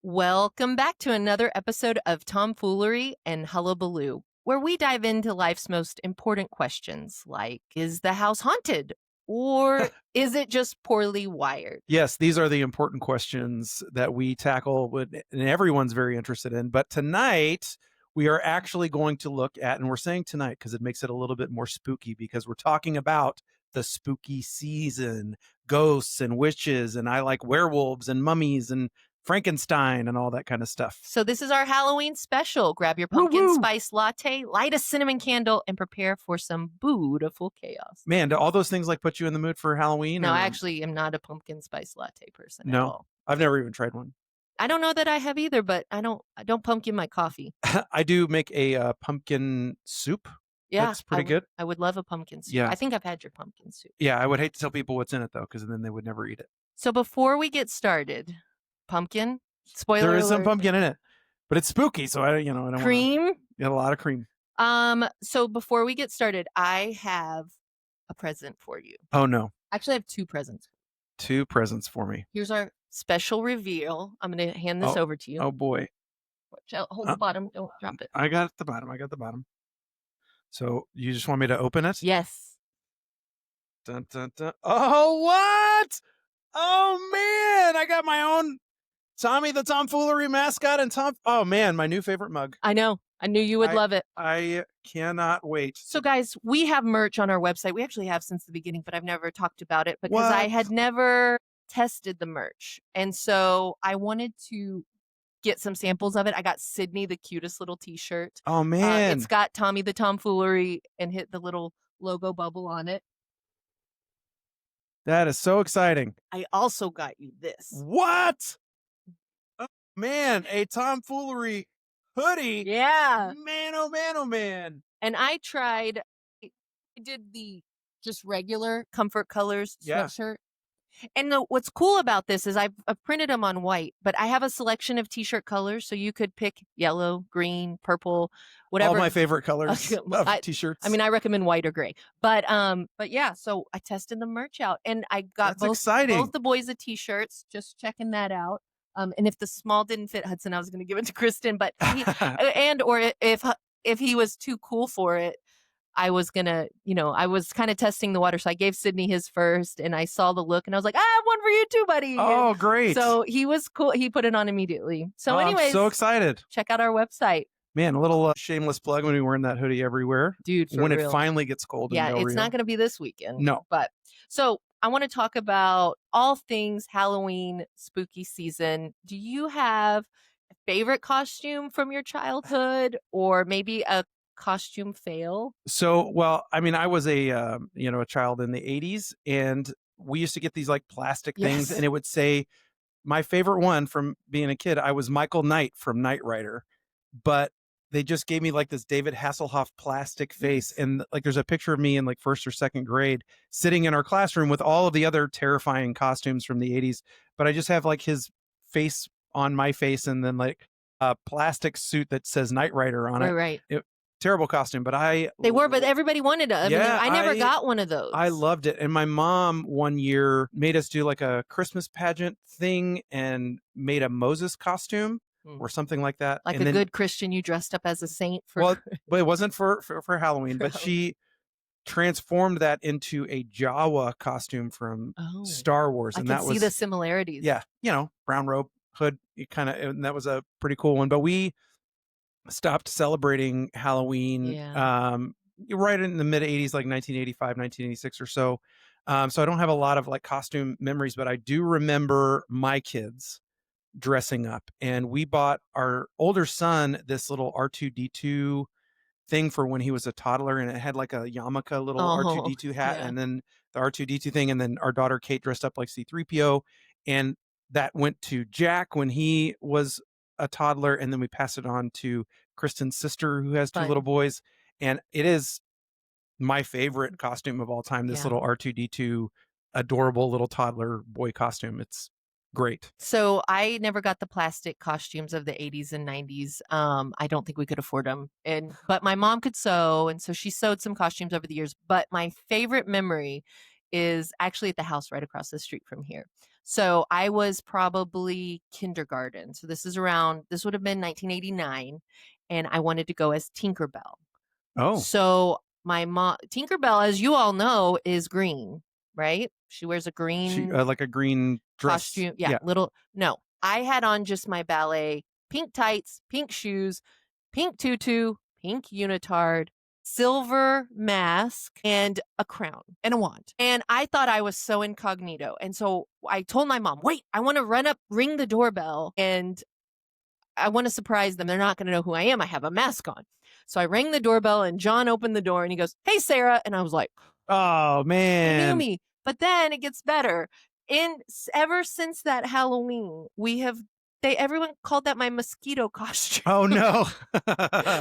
Welcome back to another episode of Tomfoolery and Hullabaloo, where we dive into life's most important questions like, is the house haunted? Or is it just poorly wired? Yes, these are the important questions that we tackle and everyone's very interested in. But tonight, we are actually going to look at, and we're saying tonight because it makes it a little bit more spooky, because we're talking about the spooky season, ghosts and witches, and I like werewolves and mummies and Frankenstein and all that kind of stuff. So this is our Halloween special. Grab your pumpkin spice latte, light a cinnamon candle, and prepare for some beautiful chaos. Man, do all those things like put you in the mood for Halloween? No, or... I actually am not a pumpkin spice latte person at No, all. I've never even tried one. I don't know that I have either, but I don't pumpkin my coffee. I do make a pumpkin soup. Yeah, that's pretty good. I would love a pumpkin soup. Yeah. I think I've had your pumpkin soup. Yeah, I would hate to tell people what's in it, though, because then they would never eat it. So before we get started, pumpkin, spoiler There is alert. some pumpkin in it, but it's spooky, so I don't Cream? Get a lot of cream. So before we get started, I have a present for you. Oh, no. Actually, I have two presents. Two presents for me. Here's our special reveal. I'm going to hand this over to you. Oh, boy. Watch out. Hold the bottom. Don't drop it. I got the bottom. So you just want me to open it? Yes. Dun, dun, dun. Oh, what? Oh, man. I got my own Tommy the Tomfoolery mascot and Oh, man, my new favorite mug. I know. I knew you would love it. I cannot wait. So, guys, we have merch on our website. We actually have since the beginning, but I've never talked about it because I had never tested the merch. And so I wanted to get some samples of it. I got Sydney the cutest little t-shirt. Oh, man. It's got Tommy the Tomfoolery and hit the little logo bubble on it. That is so exciting. I also got you this. What? Oh, man, a Tomfoolery hoodie. Yeah. Man, oh, man, oh, man. And I did the just regular Comfort Colors sweatshirt. And what's cool about this is I've printed them on white, but I have a selection of t-shirt colors. So you could pick yellow, green, purple, whatever. All my favorite colors of t-shirts. I mean, I recommend white or gray, but yeah, so I tested the merch out and I got both the boys a t-shirts, just checking that out. And if the small didn't fit Hudson, I was going to give it to Kristen, but if he was too cool for it, I was gonna, I was kind of testing the water. So I gave Sydney his first and I saw the look and I was like, I have one for you too, buddy. Oh, great. So he was cool. He put it on immediately. So anyways, I'm so excited. Check out our website. Man, a little shameless plug when we're wearing that hoodie everywhere. Dude, when it finally gets cold. Yeah, it's not going to be this weekend. No. But so I want to talk about all things Halloween, spooky season. Do you have a favorite costume from your childhood or maybe a costume fail? So, well, I mean, I was a child in the 80s and we used to get these like plastic things and it would say my favorite one from being a kid, I was Michael Knight from Knight Rider, but they just gave me like this David Hasselhoff plastic face. And like, there's a picture of me in like first or second grade sitting in our classroom with all of the other terrifying costumes from the 80s. But I just have like his face on my face and then like a plastic suit that says Knight Rider on it. Right. Terrible costume, but but everybody wanted it. I never got one of those. I loved it. And my mom one year made us do like a Christmas pageant thing and made a Moses costume or something like that. Like and good Christian, you dressed up as a saint for. Well, but it wasn't for Halloween, but she transformed that into a Jawa costume from Star Wars. And that was see the similarities. Yeah. Brown robe, hood, and that was a pretty cool one. But we stopped celebrating Halloween right in the mid 80s, like 1985, 1986 or so. So I don't have a lot of like costume memories, but I do remember my kids dressing up, and we bought our older son this little R2D2 thing for when he was a toddler, and it had like a yarmulke little R2D2 hat and then the R2D2 thing, and then our daughter Kate dressed up like C3PO, and that went to Jack when he was a toddler, and then we passed it on to Kristen's sister who has two little boys, and it is my favorite costume of all time, this little R2D2 adorable little toddler boy costume. It's great. So I never got the plastic costumes of the 80s and 90s. I don't think we could afford them. But my mom could sew, and so she sewed some costumes over the years. But my favorite memory is actually at the house right across the street from here. So I was probably kindergarten. So this would have been 1989. And I wanted to go as Tinkerbell. Oh, So my mom, Tinkerbell, as you all know, is green, right? She wears a she green like a green dress. costume. Yeah, Yeah. no, I had on just my ballet pink tights, pink shoes, pink tutu, pink unitard, silver mask, and a crown and a wand. And I thought I was so incognito. And so I told my mom, wait, I want to run up, ring the doorbell, and I want to surprise them. They're not going to know who I am. I have a mask on. So I rang the doorbell and John opened the door and he goes, "Hey, Sarah." And I was like, Oh he knew man. me. But then it gets better. Ever since that Halloween, everyone called that my mosquito costume. Oh no.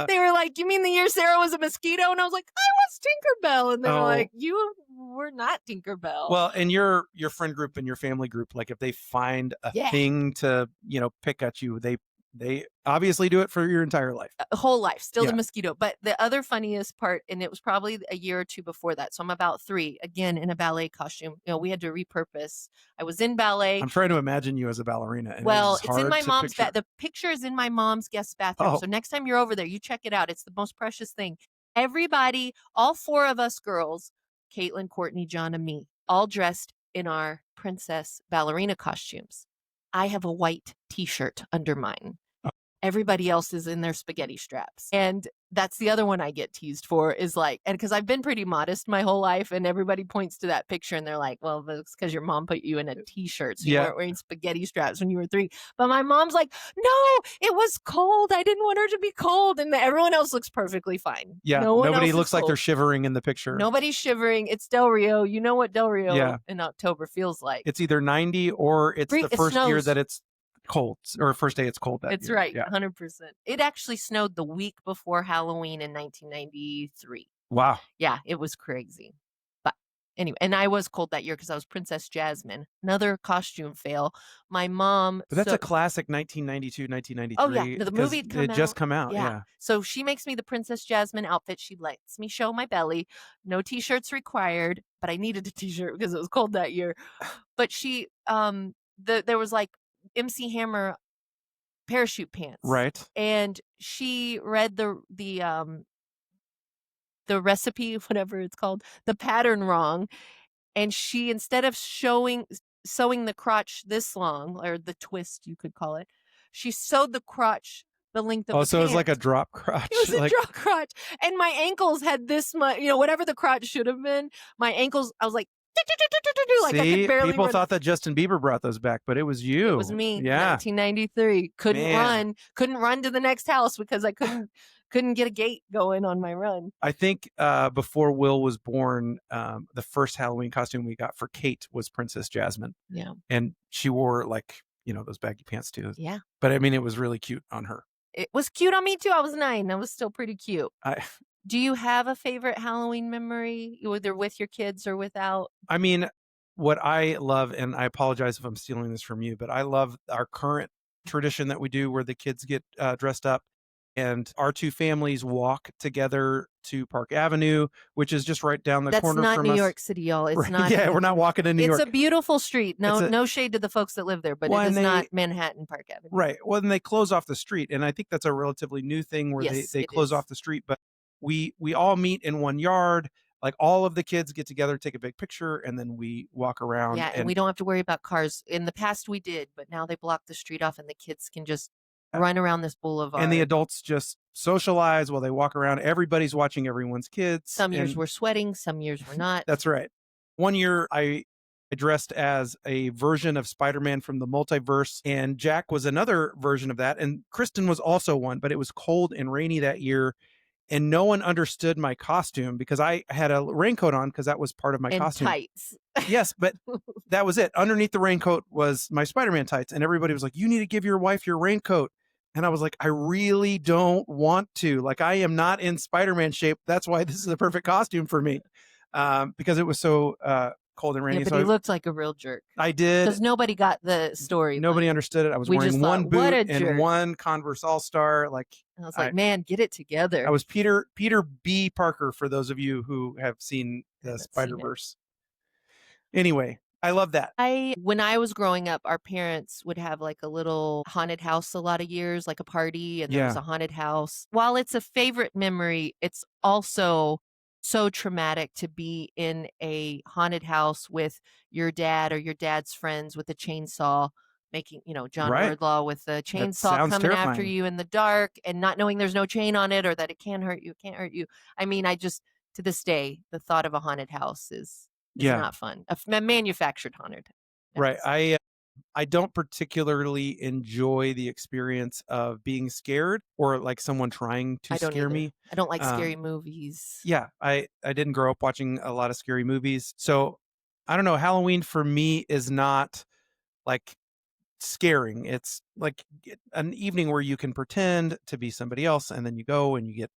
They were like, "You mean the year Sarah was a mosquito?" And I was like, "I was Tinkerbell." And they were like, "You were not Tinkerbell." Well, and your friend group and your family group, like if they find a Yeah. thing to, pick at you, they obviously do it for your entire life. Whole life, still Yeah. the mosquito. But the other funniest part, and it was probably a year or two before that, so I'm about 3, again in a ballet costume. We had to repurpose. I was in ballet. I'm trying to imagine you as a ballerina, and Well, it's it's in my mom's picture. the picture is in my mom's guest bathroom. Oh. So next time you're over there, you check it out. It's the most precious thing. Everybody, all 4 of us girls, Caitlin, Courtney, John, and me, all dressed in our princess ballerina costumes. I have a white t-shirt under mine. Everybody else is in their spaghetti straps. And that's the other one I get teased for, is like, and because I've been pretty modest my whole life, and everybody points to that picture and they're like, "Well, it's because your mom put you in a t-shirt, so you weren't wearing spaghetti straps when you were 3. But my mom's like, "No, it was cold. I didn't want her to be cold." And everyone else looks perfectly fine. Yeah, no one nobody else looks like they're cold. shivering in the picture. Nobody's shivering. It's Del Rio. You know what Del Rio in October feels like. It's either 90 or it's the first year that it's cold, or first day it's cold that It's year. right, Yeah. 100%. It actually snowed the week before Halloween in 1993. Wow. Yeah, it was crazy. But anyway, and I was cold that year because I was Princess Jasmine. Another costume fail. My mom. But that's a classic 1992, 1993. Oh yeah, the movie had it just come out. Yeah. So she makes me the Princess Jasmine outfit. She lets me show my belly. No t-shirts required, but I needed a t-shirt because it was cold that year. But she, there was like MC Hammer parachute pants. Right. And she read the recipe, whatever it's called, the pattern wrong. And she, instead of sewing the crotch this long, or the twist, you could call it, she sewed the crotch the length of the so it was like a pant. drop crotch. It was a drop crotch. And my ankles had this much, whatever the crotch should have been, my ankles, I was like, like I could barely people run. thought that Justin Bieber brought those back, but it was you. It was me. Yeah. 1993. Couldn't run to the next house because I couldn't get a gate going on my run. I think before Will was born, the first Halloween costume we got for Kate was Princess Jasmine. Yeah. And she wore like, those baggy pants too. Yeah. But I mean, it was really cute on her. It was cute on me too. I was 9. I was still pretty cute. Do you have a favorite Halloween memory, either with your kids or without? I mean, what I love, and I apologize if I'm stealing this from you, but I love our current tradition that we do where the kids get dressed up and our 2 families walk together to Park Avenue, which is just right down the corner from us. That's not New York City, y'all. It's not. Yeah, we're not walking in New York. It's a beautiful street. No shade to the folks that live there, but it is not Manhattan Park Avenue. Right. Well, then they close off the street, and I think that's a relatively new thing where they close off the street. But we all meet in one yard. Like all of the kids get together, take a big picture, and then we walk around. Yeah, and we don't have to worry about cars. In the past we did, but now they block the street off and the kids can just run around this boulevard. And the adults just socialize while they walk around. Everybody's watching everyone's kids. Some years we're sweating, some years we're not. That's right. One year I dressed as a version of Spider-Man from the multiverse, and Jack was another version of that. And Kristen was also one, but it was cold and rainy that year. And no one understood my costume because I had a raincoat on because that was part of my costume. Tights. Yes, but that was it. Underneath the raincoat was my Spider-Man tights. And everybody was like, "You need to give your wife your raincoat." And I was like, I really don't want to. Like, I am not in Spider-Man shape. That's why this is the perfect costume for me. Because it was so cold and rainy. Yeah, but so he looked like a real jerk. I did. Because nobody got the story. Nobody understood it. I was wearing one boot and one Converse All-Star. Like, I was like, man, get it together. I was Peter B. Parker, for those of you who have seen the Spider-Verse. Anyway, I love that. When I was growing up, our parents would have like a little haunted house a lot of years, like a party, and there was Yeah. a haunted house. While it's a favorite memory, it's also so traumatic to be in a haunted house with your dad or your dad's friends with a chainsaw making, John Right. Wordlaw with the That chainsaw sounds coming after terrifying. you in the dark and not knowing there's no chain on it or that it can hurt you, can't hurt you. I mean, I just to this day, the thought of a haunted house is Yeah. not fun. A manufactured haunted Right. house. I don't particularly enjoy the experience of being scared or like someone trying to I don't scare either. me. I don't like Um, scary movies. yeah, I didn't grow up watching a lot of scary movies. So I don't know, Halloween for me is not like scaring. It's like an evening where you can pretend to be somebody else and then you go and you get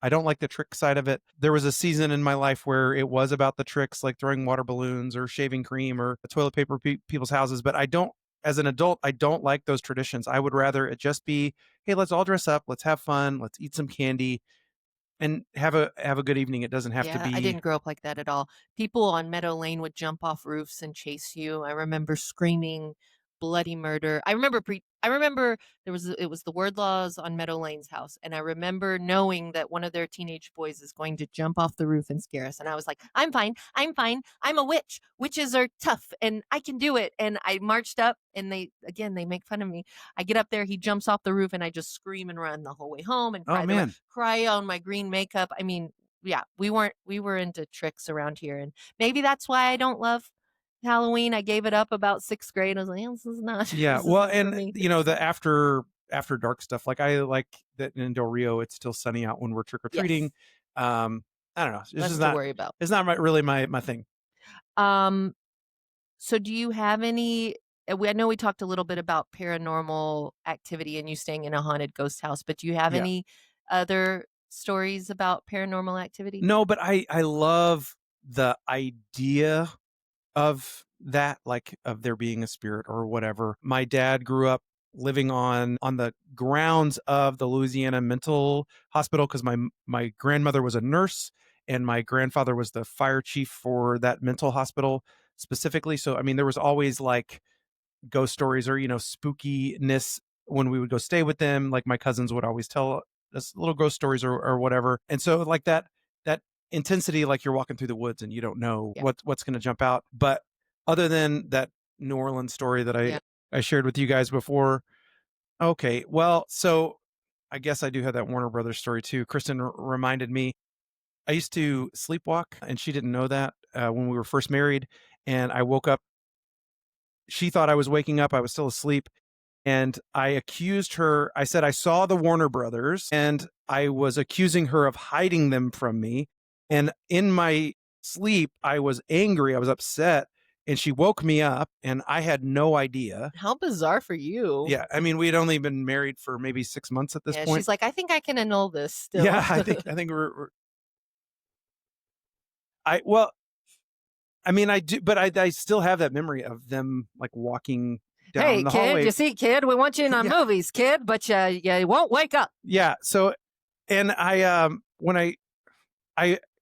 I don't like the trick side of it. There was a season in my life where it was about the tricks, like throwing water balloons or shaving cream or toilet paper people's houses. But I don't, as an adult, I don't like those traditions. I would rather it just be, hey, let's all dress up, let's have fun, let's eat some candy, and have a good evening. It doesn't have to Yeah, I be, didn't grow up like that at all. People on Meadow Lane would jump off roofs and chase you. I remember screaming bloody murder. I remember it was the Wordlaws on Meadow Lane's house, and I remember knowing that one of their teenage boys is going to jump off the roof and scare us. And I was like, I'm fine. I'm fine. I'm a witch. Witches are tough and I can do it. And I marched up and they make fun of me. I get up there, he jumps off the roof and I just scream and run the whole way home and oh man, cry on my green makeup. I mean, yeah, we were into tricks around here, and maybe that's why I don't love Halloween. I gave it up about 6th grade. I was like, this is not yeah. this Well, isn't for and me. the after dark stuff, like I like that in Del Rio, it's still sunny out when we're trick or treating. Yes, I don't know. This is less to not. worry about. It's not really my thing. Um, so do you have any I know we talked a little bit about paranormal activity and you staying in a haunted ghost house, but do you have Yeah. any other stories about paranormal activity? No, but I love the idea of that, like, of there being a spirit or whatever. My dad grew up living on the grounds of the Louisiana Mental Hospital because my grandmother was a nurse and my grandfather was the fire chief for that mental hospital specifically. So, I mean, there was always like ghost stories or spookiness when we would go stay with them. Like my cousins would always tell us little ghost stories or whatever, and so like that intensity, like you're walking through the woods and you don't know Yeah. what's going to jump out. But other than that New Orleans story that Yeah. I shared with you guys before, okay, well, so I guess I do have that Warner Brothers story too. Kristen reminded me. I used to sleepwalk, and she didn't know that when we were first married. And I woke up, she thought I was waking up. I was still asleep. And I accused her. I said, I saw the Warner Brothers and I was accusing her of hiding them from me. And in my sleep, I was angry. I was upset. And she woke me up and I had no idea. How bizarre for you. Yeah. I mean, we had only been married for maybe 6 months at this Yeah, point. she's like, I think I can annul this still. Yeah. I think well, I mean, I do, but I still have that memory of them like walking down Hey, the kid, hallway. you see, kid, we want you in our Yeah. movies, kid, but you won't wake up. Yeah. So, and when I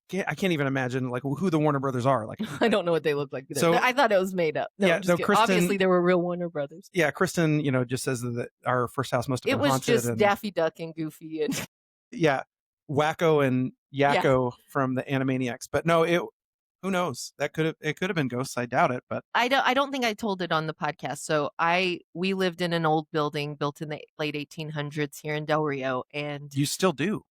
can't even imagine like who the Warner Brothers are. Like, I don't know what they look like. Either. so I thought it was made up. No, yeah, I'm just no, kidding. Obviously, Kristen, there were real Warner Brothers. yeah, Kristen, just says that our first house must have It been was haunted, just and Daffy Duck and Goofy and yeah, Wacko and yeah. Yakko from the Animaniacs. But no, who knows? It could have been ghosts. I doubt it, but I don't think I told it on the podcast. So we lived in an old building built in the late 1800s here in Del Rio, and you still do.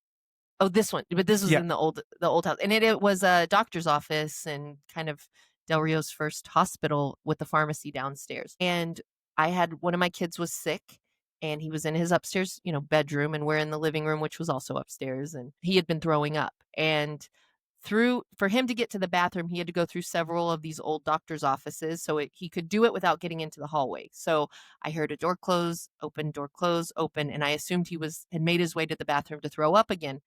oh, this one, but this was Yeah, in the old house, and it was a doctor's office and kind of Del Rio's first hospital with the pharmacy downstairs. And I had one of my kids was sick, and he was in his upstairs, bedroom, and we're in the living room, which was also upstairs, and he had been throwing up. And for him to get to the bathroom, he had to go through several of these old doctor's offices, so he could do it without getting into the hallway. So I heard a door close, open, and I assumed had made his way to the bathroom to throw up again.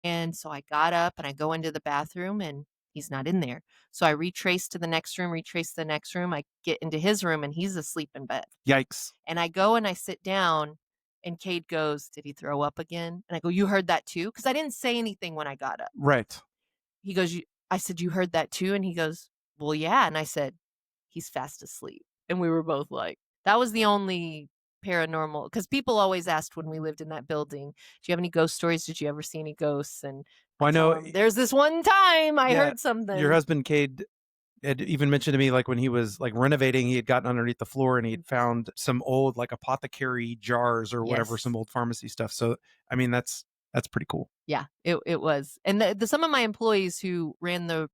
And so I got up and I go into the bathroom and he's not in there. So I retrace to the next room, retrace to the next room. I get into his room and he's asleep in bed. yikes! And I go and I sit down and Cade goes, did he throw up again? And I go, you heard that too? Because I didn't say anything when I got up. Right. He goes, I said, you heard that too? And he goes, well, yeah. And I said, he's fast asleep. And we were both like, that was the only paranormal, because people always asked when we lived in that building, do you have any ghost stories? Did you ever see any ghosts? And Well, I I tell know, them, there's this one time I yeah, heard your something. husband Cade had even mentioned to me, like when he was like renovating, he had gotten underneath the floor and he had found some old like apothecary jars or whatever, Yes. some old pharmacy stuff. So I mean, that's pretty cool. Yeah, it was. And the some of my employees who ran the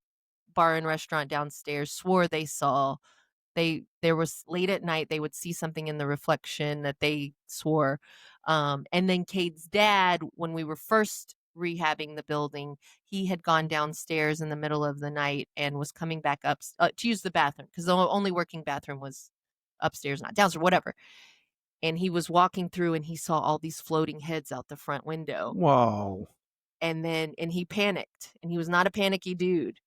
bar and restaurant downstairs swore they saw, there was late at night, they would see something in the reflection that they swore. And then Cade's dad, when we were first rehabbing the building, he had gone downstairs in the middle of the night and was coming back up to use the bathroom, because the only working bathroom was upstairs, not downstairs, whatever. And he was walking through and he saw all these floating heads out the front window. Whoa. And he panicked, and he was not a panicky dude.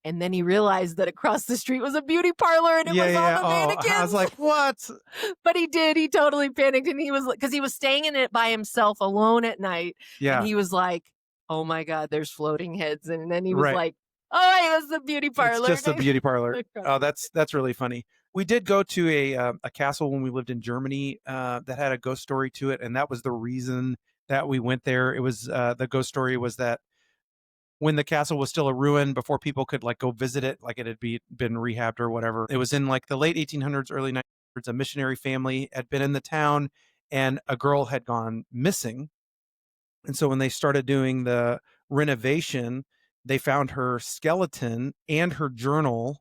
And then he realized that across the street was a beauty parlor and it Yeah, was all yeah. the Oh, I was mannequins. like, what? But he totally panicked, and he was, because he was staying in it by himself alone at night. And Yeah, he was like, oh my God, there's floating heads. And then he was right. like, oh, it was the beauty It's parlor. just a beauty parlor. Oh, that's really funny. We did go to a castle when we lived in Germany that had a ghost story to it, and that was the reason that we went there. It was the ghost story was that when the castle was still a ruin, before people could like go visit it, like it had been rehabbed or whatever. It was in like the late 1800s, early 1900s. A missionary family had been in the town, and a girl had gone missing. And so when they started doing the renovation, they found her skeleton and her journal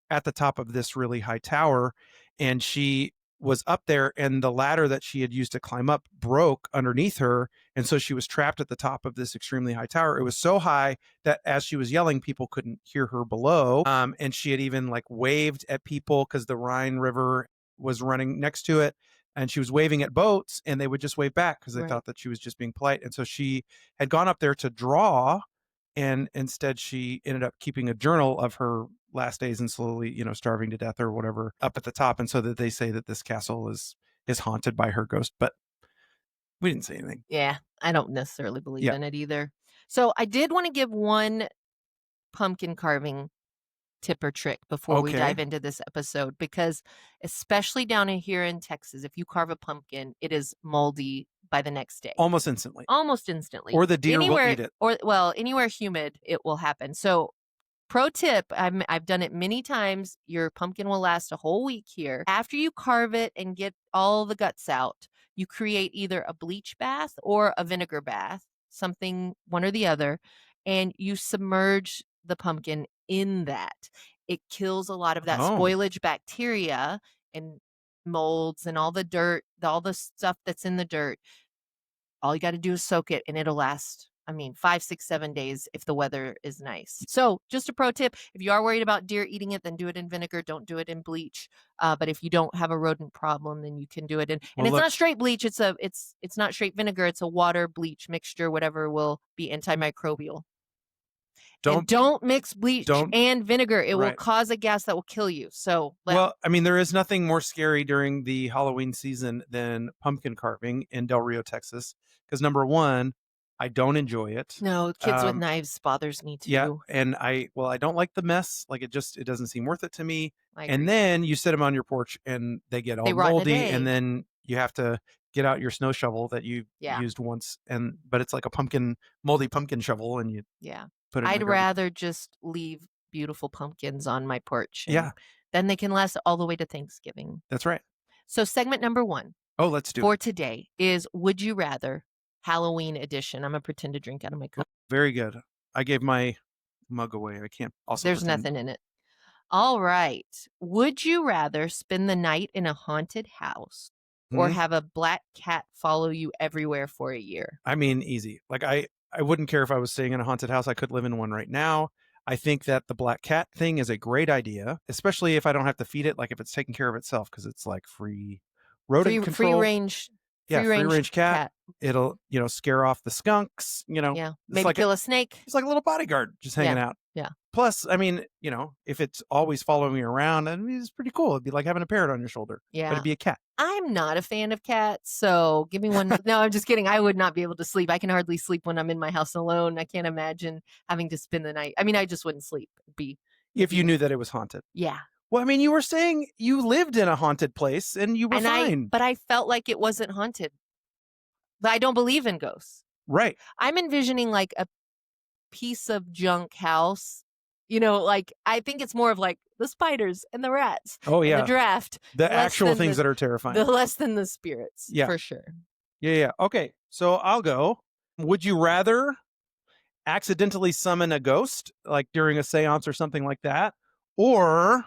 at the top of this really high tower, and she was up there, and the ladder that she had used to climb up broke underneath her, and so she was trapped at the top of this extremely high tower. It was so high that as she was yelling, people couldn't hear her below. And she had even like waved at people because the Rhine River was running next to it, and she was waving at boats, and they would just wave back because they Right. thought that she was just being polite. And so she had gone up there to draw, and instead she ended up keeping a journal of her last days and slowly, starving to death or whatever up at the top. And so that they say that this castle is haunted by her ghost, but we didn't say anything. Yeah, I don't necessarily believe Yeah. in it either. So I did want to give one pumpkin carving tip or trick before we dive Okay. into this episode, because especially down here in Texas, if you carve a pumpkin, it is moldy by the next day. Almost instantly. Almost instantly. Or the deer will eat it. Or, well, anywhere humid, it will happen. So pro tip, I've done it many times. Your pumpkin will last a whole week here. After you carve it and get all the guts out, you create either a bleach bath or a vinegar bath, something, one or the other, and you submerge the pumpkin in that. It kills a lot of that spoilage bacteria and molds and all the dirt, all the stuff that's in the dirt. All you got to do is soak it, and it'll last, 5, 6, 7 days if the weather is nice. So just a pro tip, if you are worried about deer eating it, then do it in vinegar. Don't do it in bleach. But if you don't have a rodent problem, then you can do it in, and it's not straight bleach. It's not straight vinegar. It's a water bleach mixture, whatever will be antimicrobial. Don't mix bleach and vinegar. It will cause a gas that will kill you. So, well, there is nothing more scary during the Halloween season than pumpkin carving in Del Rio, Texas. Because number one, I don't enjoy it. No, kids with knives bothers me too. Yeah, and I don't like the mess. Like it doesn't seem worth it to me. I agree. And then you set them on your porch and they get all They rot in a moldy, day. and then you have to get out your snow shovel that you used once, but it's like a moldy pumpkin shovel, and you put it in I'd the garbage. rather just leave beautiful pumpkins on my porch. Yeah. Then they can last all the way to Thanksgiving. That's right. So segment number 1. Oh, let's do for it. today is Would You Rather Halloween edition. I'm going to pretend to drink out of my cup. Very good. I gave my mug away. I can't also There's pretend. nothing in it. All right. Would you rather spend the night in a haunted house or have a black cat follow you everywhere for a year? Easy. Like I wouldn't care if I was staying in a haunted house. I could live in one right now. I think that the black cat thing is a great idea, especially if I don't have to feed it, like if it's taking care of itself, because it's like free rodent control. Free range cat. It'll, scare off the skunks, Yeah. Maybe like kill a snake. It's like a little bodyguard just hanging out. Yeah. Plus, if it's always following me around, it's pretty cool. It'd be like having a parrot on your shoulder. Yeah. But it'd be a cat. I'm not a fan of cats, so give me one. No, I'm just kidding. I would not be able to sleep. I can hardly sleep when I'm in my house alone. I can't imagine having to spend the night. I just wouldn't sleep. If you knew that it was haunted. Yeah. Well, I mean, you were saying you lived in a haunted place and you were fine. But I felt like it wasn't haunted. But I don't believe in ghosts. Right. I'm envisioning like a piece of junk house. Like I think it's more of like the spiders and the rats Oh, and the yeah. draft. The actual things that are terrifying. Less than the spirits, Yeah. for sure. Yeah. Okay. So I'll go. Would you rather accidentally summon a ghost, like during a seance or something like that, or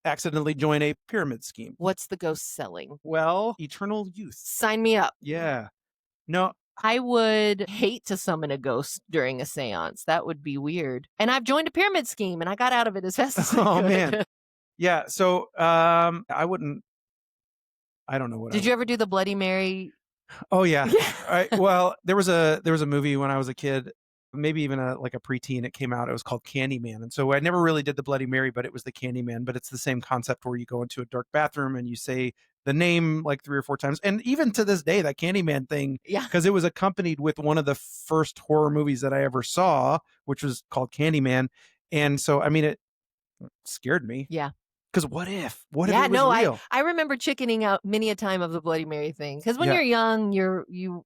accidentally join a pyramid scheme? What's the ghost selling? Well, eternal youth. Sign me up. Yeah. No. I would hate to summon a ghost during a seance. That would be weird. And I've joined a pyramid scheme and I got out of it as fast as I could. Oh, man. Yeah. So I don't know what. Did you ever do the Bloody Mary? Oh, yeah. Well, there was a movie when I was a kid, maybe even a preteen. It came out. It was called Candyman, and so I never really did the Bloody Mary, but it was the Candyman. But it's the same concept where you go into a dark bathroom and you say the name like 3 or 4 times. And even to this day, that Candyman thing, because it was accompanied with one of the first horror movies that I ever saw, which was called Candyman. And so, I mean, it scared me. Yeah. Because what if it was real? I remember chickening out many a time of the Bloody Mary thing. Because when you're young, you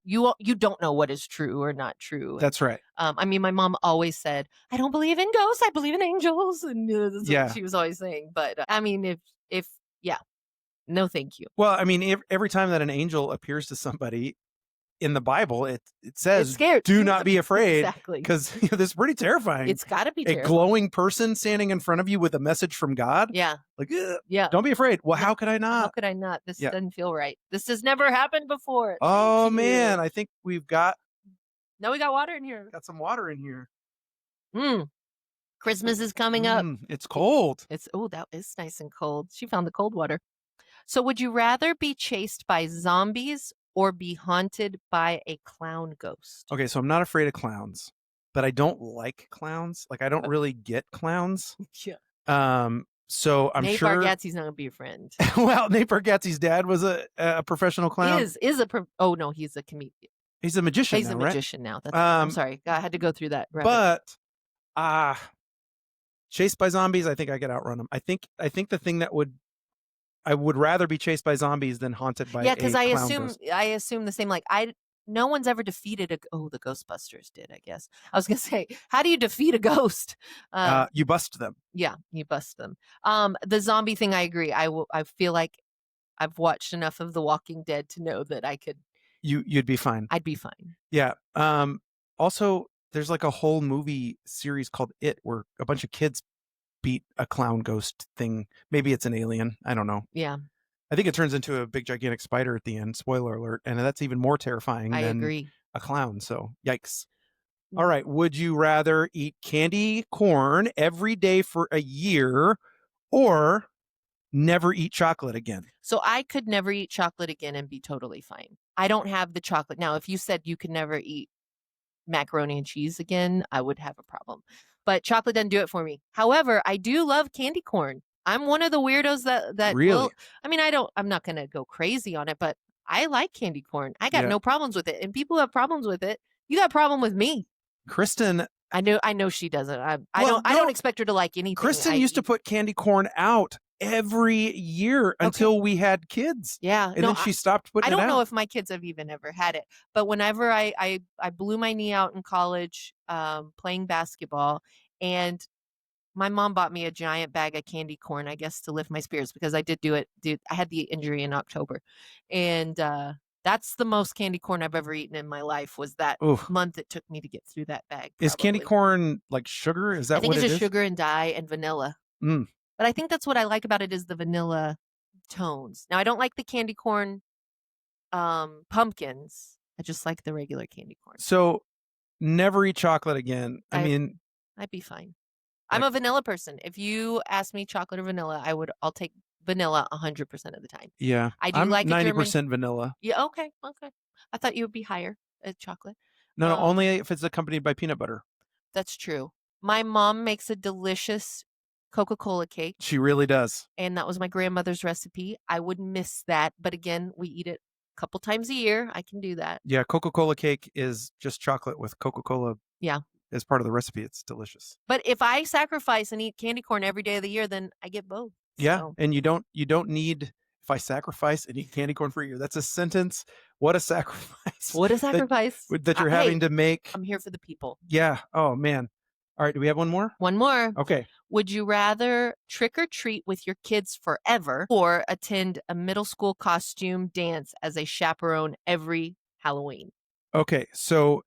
don't know what is true or not true. That's right. I mean, my mom always said, "I don't believe in ghosts. I believe in angels." And that's what she was always saying. But I mean, if no, thank you. Well, I mean, every time that an angel appears to somebody in the Bible, it says, "Do not be afraid." Exactly. Because this is pretty terrifying. It's got to be terrifying. A glowing person standing in front of you with a message from God. Yeah. Like, don't be afraid. Well, how could I not? How could I not? This doesn't feel right. This has never happened before. Oh, man. I think we've got. No, we got water in here. Got some water in here. Christmas is coming up. It's cold. That is nice and cold. She found the cold water. So would you rather be chased by zombies or be haunted by a clown ghost? Okay, so I'm not afraid of clowns, but I don't like clowns. Like, I don't really get clowns. Yeah. So I'm Nate sure Bargatze's not gonna be a friend. Well, Nate Bargatze's dad was a professional clown. Oh no, he's a comedian. He's a magician. He's now, a right? magician now. I'm sorry, I had to go through that. But chased by zombies, I think I could outrun them. I think the thing that I would rather be chased by zombies than haunted by because a clown ghost. I assume the same. Like no one's ever defeated the Ghostbusters did. I guess I was gonna say, how do you defeat a ghost? You bust them. Yeah, you bust them. The zombie thing, I agree. I feel like I've watched enough of The Walking Dead to know that I could. You'd be fine. I'd be fine. Yeah. Also, there's like a whole movie series called It, where a bunch of kids beat a clown ghost thing. Maybe it's an alien. I don't know. Yeah. I think it turns into a big gigantic spider at the end. Spoiler alert. And that's even more terrifying than a clown. So yikes. All right. Would you rather eat candy corn every day for a year or never eat chocolate again? So I could never eat chocolate again and be totally fine. I don't have the chocolate. Now, if you said you could never eat macaroni and cheese again, I would have a problem. But chocolate doesn't do it for me. However, I do love candy corn. I'm one of the weirdos that really. I'm not going to go crazy on it, but I like candy corn. I got no problems with it. And people who have problems with it, you got a problem with me. Kristen, I know she doesn't. I don't expect her to like anything. Kristen used to put candy corn out every year until we had kids. Yeah. And then she stopped putting it out. I don't know if my kids have even ever had it, but whenever I blew my knee out in college playing basketball, and my mom bought me a giant bag of candy corn, I guess, to lift my spirits, because I did do it. Dude, I had the injury in October. And that's the most candy corn I've ever eaten in my life, was that month it took me to get through that bag. Probably. Is candy corn like sugar? Is that what it is? I think it's just sugar and dye and vanilla. But I think that's what I like about it, is the vanilla tones. Now, I don't like the candy corn pumpkins. I just like the regular candy corn. So never eat chocolate again. I'd be fine. I'm a vanilla person. If you ask me chocolate or vanilla, I'll take vanilla 100% of the time. Yeah. I'm like 90% vanilla. Yeah, okay. I thought you would be higher at chocolate. No, only if it's accompanied by peanut butter. That's true. My mom makes a delicious Coca-Cola cake. She really does. And that was my grandmother's recipe. I would miss that. But again, we eat it a couple times a year. I can do that. Yeah, Coca-Cola cake is just chocolate with Coca-Cola. Yeah. As part of the recipe. It's delicious. But if I sacrifice and eat candy corn every day of the year, then I get both. Yeah, So. and you don't need, if I sacrifice and eat candy corn for a year. That's a sentence. What a sacrifice. What a sacrifice. that you're having to make. I'm here for the people. Yeah. Oh man. All right. Do we have one more? One more. Okay. Would you rather trick or treat with your kids forever or attend a middle school costume dance as a chaperone every Halloween? Okay. So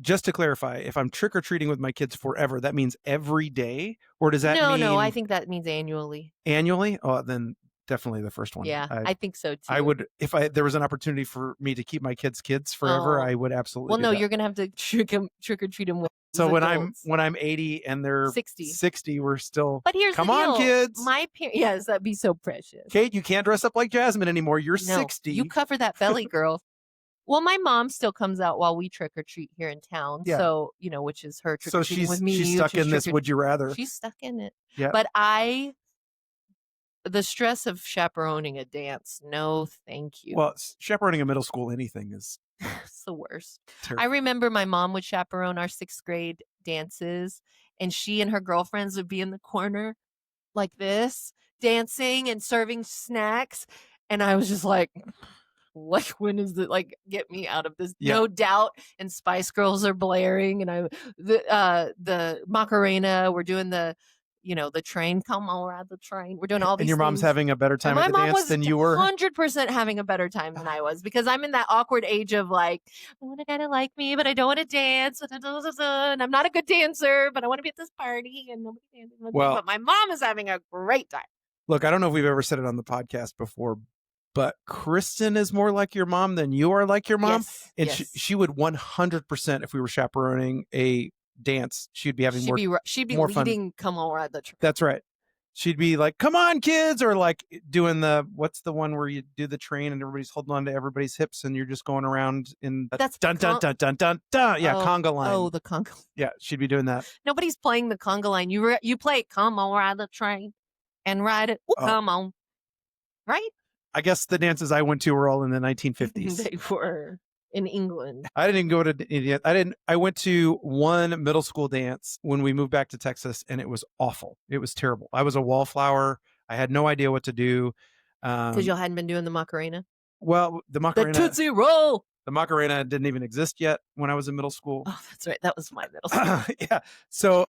just to clarify, if I'm trick or treating with my kids forever, that means every day, or does that mean No, I think that means annually. annually? Oh, then definitely the first one. Yeah, I think so too. I would, if there was an opportunity for me to keep my kids forever, I would absolutely. Well, do no, that. you're gonna have to trick or treat them with. So when I'm 80 and they're 60, we're still. But here's come the on, deal. kids. My parents, yes, that'd be so precious. Kate, you can't dress up like Jasmine anymore. You're No, 60. You cover that belly, girl. Well, my mom still comes out while we trick or treat here in town. Yeah. So, which is her trick or treating with me. She's stuck in this would you rather. She's stuck in it. Yeah. But the stress of chaperoning a dance, no, thank you. Well, chaperoning a middle school anything is it's the worst. terrible. I remember my mom would chaperone our 6th grade dances, and she and her girlfriends would be in the corner like this, dancing and serving snacks. And I was just like, when is it, get me out of this? Yeah. No Doubt and Spice Girls are blaring, and the Macarena, we're doing the train, come on, ride the train. We're doing all these And your mom's things. having a better time And at the my mom dance was than you were. 100% having a better time than I was, because I'm in that awkward age of I want a guy to like me, but I don't want to dance. And I'm not a good dancer, but I want to be at this party and nobody dancing with me. But my mom is having a great time. Look, I don't know if we've ever said it on the podcast before, but Kristen is more like your mom than you are like your mom. Yes, and she would 100%, if we were chaperoning a dance, she'd be having she'd be more leading fun. Come On Ride the Train. That's right. She'd be like, come on, kids, or doing what's the one where you do the train and everybody's holding on to everybody's hips and you're just going around in that's dun dun dun dun dun dun. Yeah, conga line. Oh, the conga line. Yeah, she'd be doing that. Nobody's playing the conga line. You play Come On Ride the Train and ride it. Ooh, come on. Right? I guess the dances I went to were all in the 1950s. They were in England. I didn't go to India. I went to one middle school dance when we moved back to Texas, and it was awful. It was terrible. I was a wallflower. I had no idea what to do. Because y'all hadn't been doing the Macarena? Well, the Macarena. The Tootsie Roll! The Macarena didn't even exist yet when I was in middle school. Oh, that's right. That was my middle school. Yeah. So.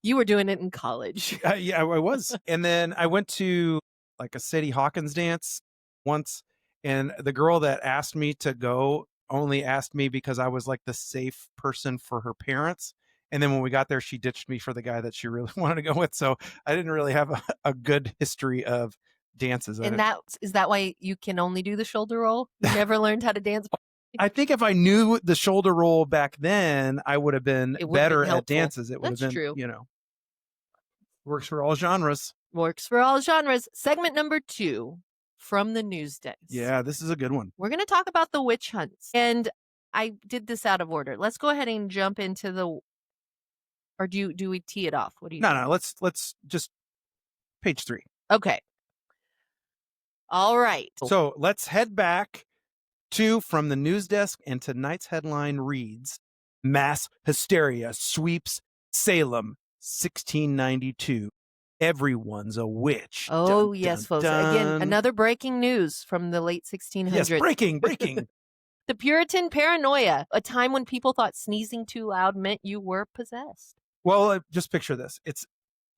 You were doing it in college. Yeah, I was. And then I went to a Sadie Hawkins dance once, and the girl that asked me to go only asked me because I was the safe person for her parents. And then when we got there, she ditched me for the guy that she really wanted to go with. So I didn't really have a good history of dances. And is that why you can only do the shoulder roll? You never learned how to dance? I think if I knew the shoulder roll back then, I would have been better at dances. It would have been, true. Works for all genres. Works for all genres. Segment number 2. From the news desk. Yeah, this is a good one. We're going to talk about the witch hunts. And I did this out of order. Let's go ahead and jump into or do we tee it off? What do you think? No, let's just page 3. Okay. All right. So let's head back to From the News Desk, and tonight's headline reads, Mass Hysteria Sweeps Salem, 1692. Everyone's a witch. Oh, dun, yes, dun, folks. dun. Again, another breaking news from the late 1600s. Yes, breaking. The Puritan paranoia, a time when people thought sneezing too loud meant you were possessed. Well, just picture this. It's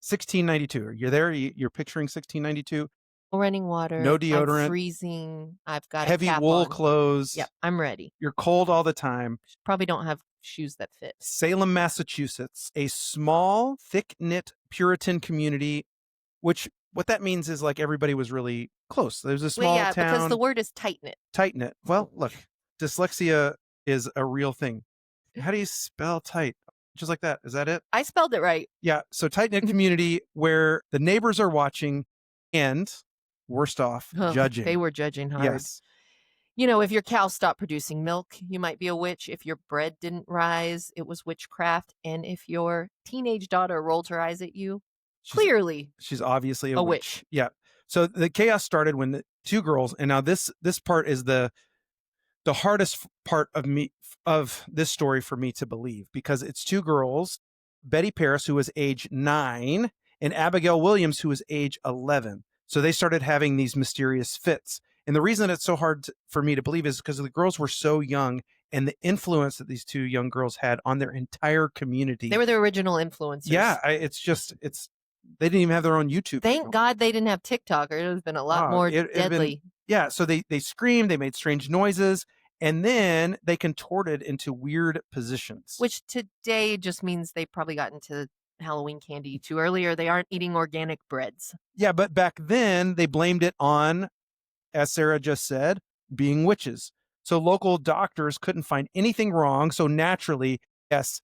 1692. You're there. You're picturing 1692. No running water. No deodorant. I'm freezing. I've got heavy a cap wool on. clothes. Yep, I'm ready. You're cold all the time. Probably don't have shoes that fit. Salem, Massachusetts, a small, thick-knit Puritan community, which what that means is everybody was really close. There's a small town. Because the word is tight-knit. Tight-knit. Well, look, dyslexia is a real thing. How do you spell tight? Just like that. Is that it? I spelled it right. Yeah. So tight-knit community where the neighbors are watching and, worst off, judging. They were judging hard. Yes. If your cow stopped producing milk, you might be a witch. If your bread didn't rise, it was witchcraft. And if your teenage daughter rolled her eyes at you, clearly she's obviously a witch. Yeah. So the chaos started when the 2 girls, and now this part is the hardest part of this story for me to believe, because it's 2 girls, Betty Paris, who was age 9, and Abigail Williams, who was age 11. So they started having these mysterious fits. And the reason it's so hard for me to believe is because the girls were so young, and the influence that these two young girls had on their entire community. They were the original influencers. Yeah, it's they didn't even have their own YouTube Thank channel. God they didn't have TikTok, or it would have been a lot more deadly. Yeah, so they screamed, they made strange noises, and then they contorted into weird positions. Which today just means they probably got into Halloween candy too early, or they aren't eating organic breads. Yeah, but back then they blamed it on, as Sarah just said, being witches. So local doctors couldn't find anything wrong. So naturally, yes,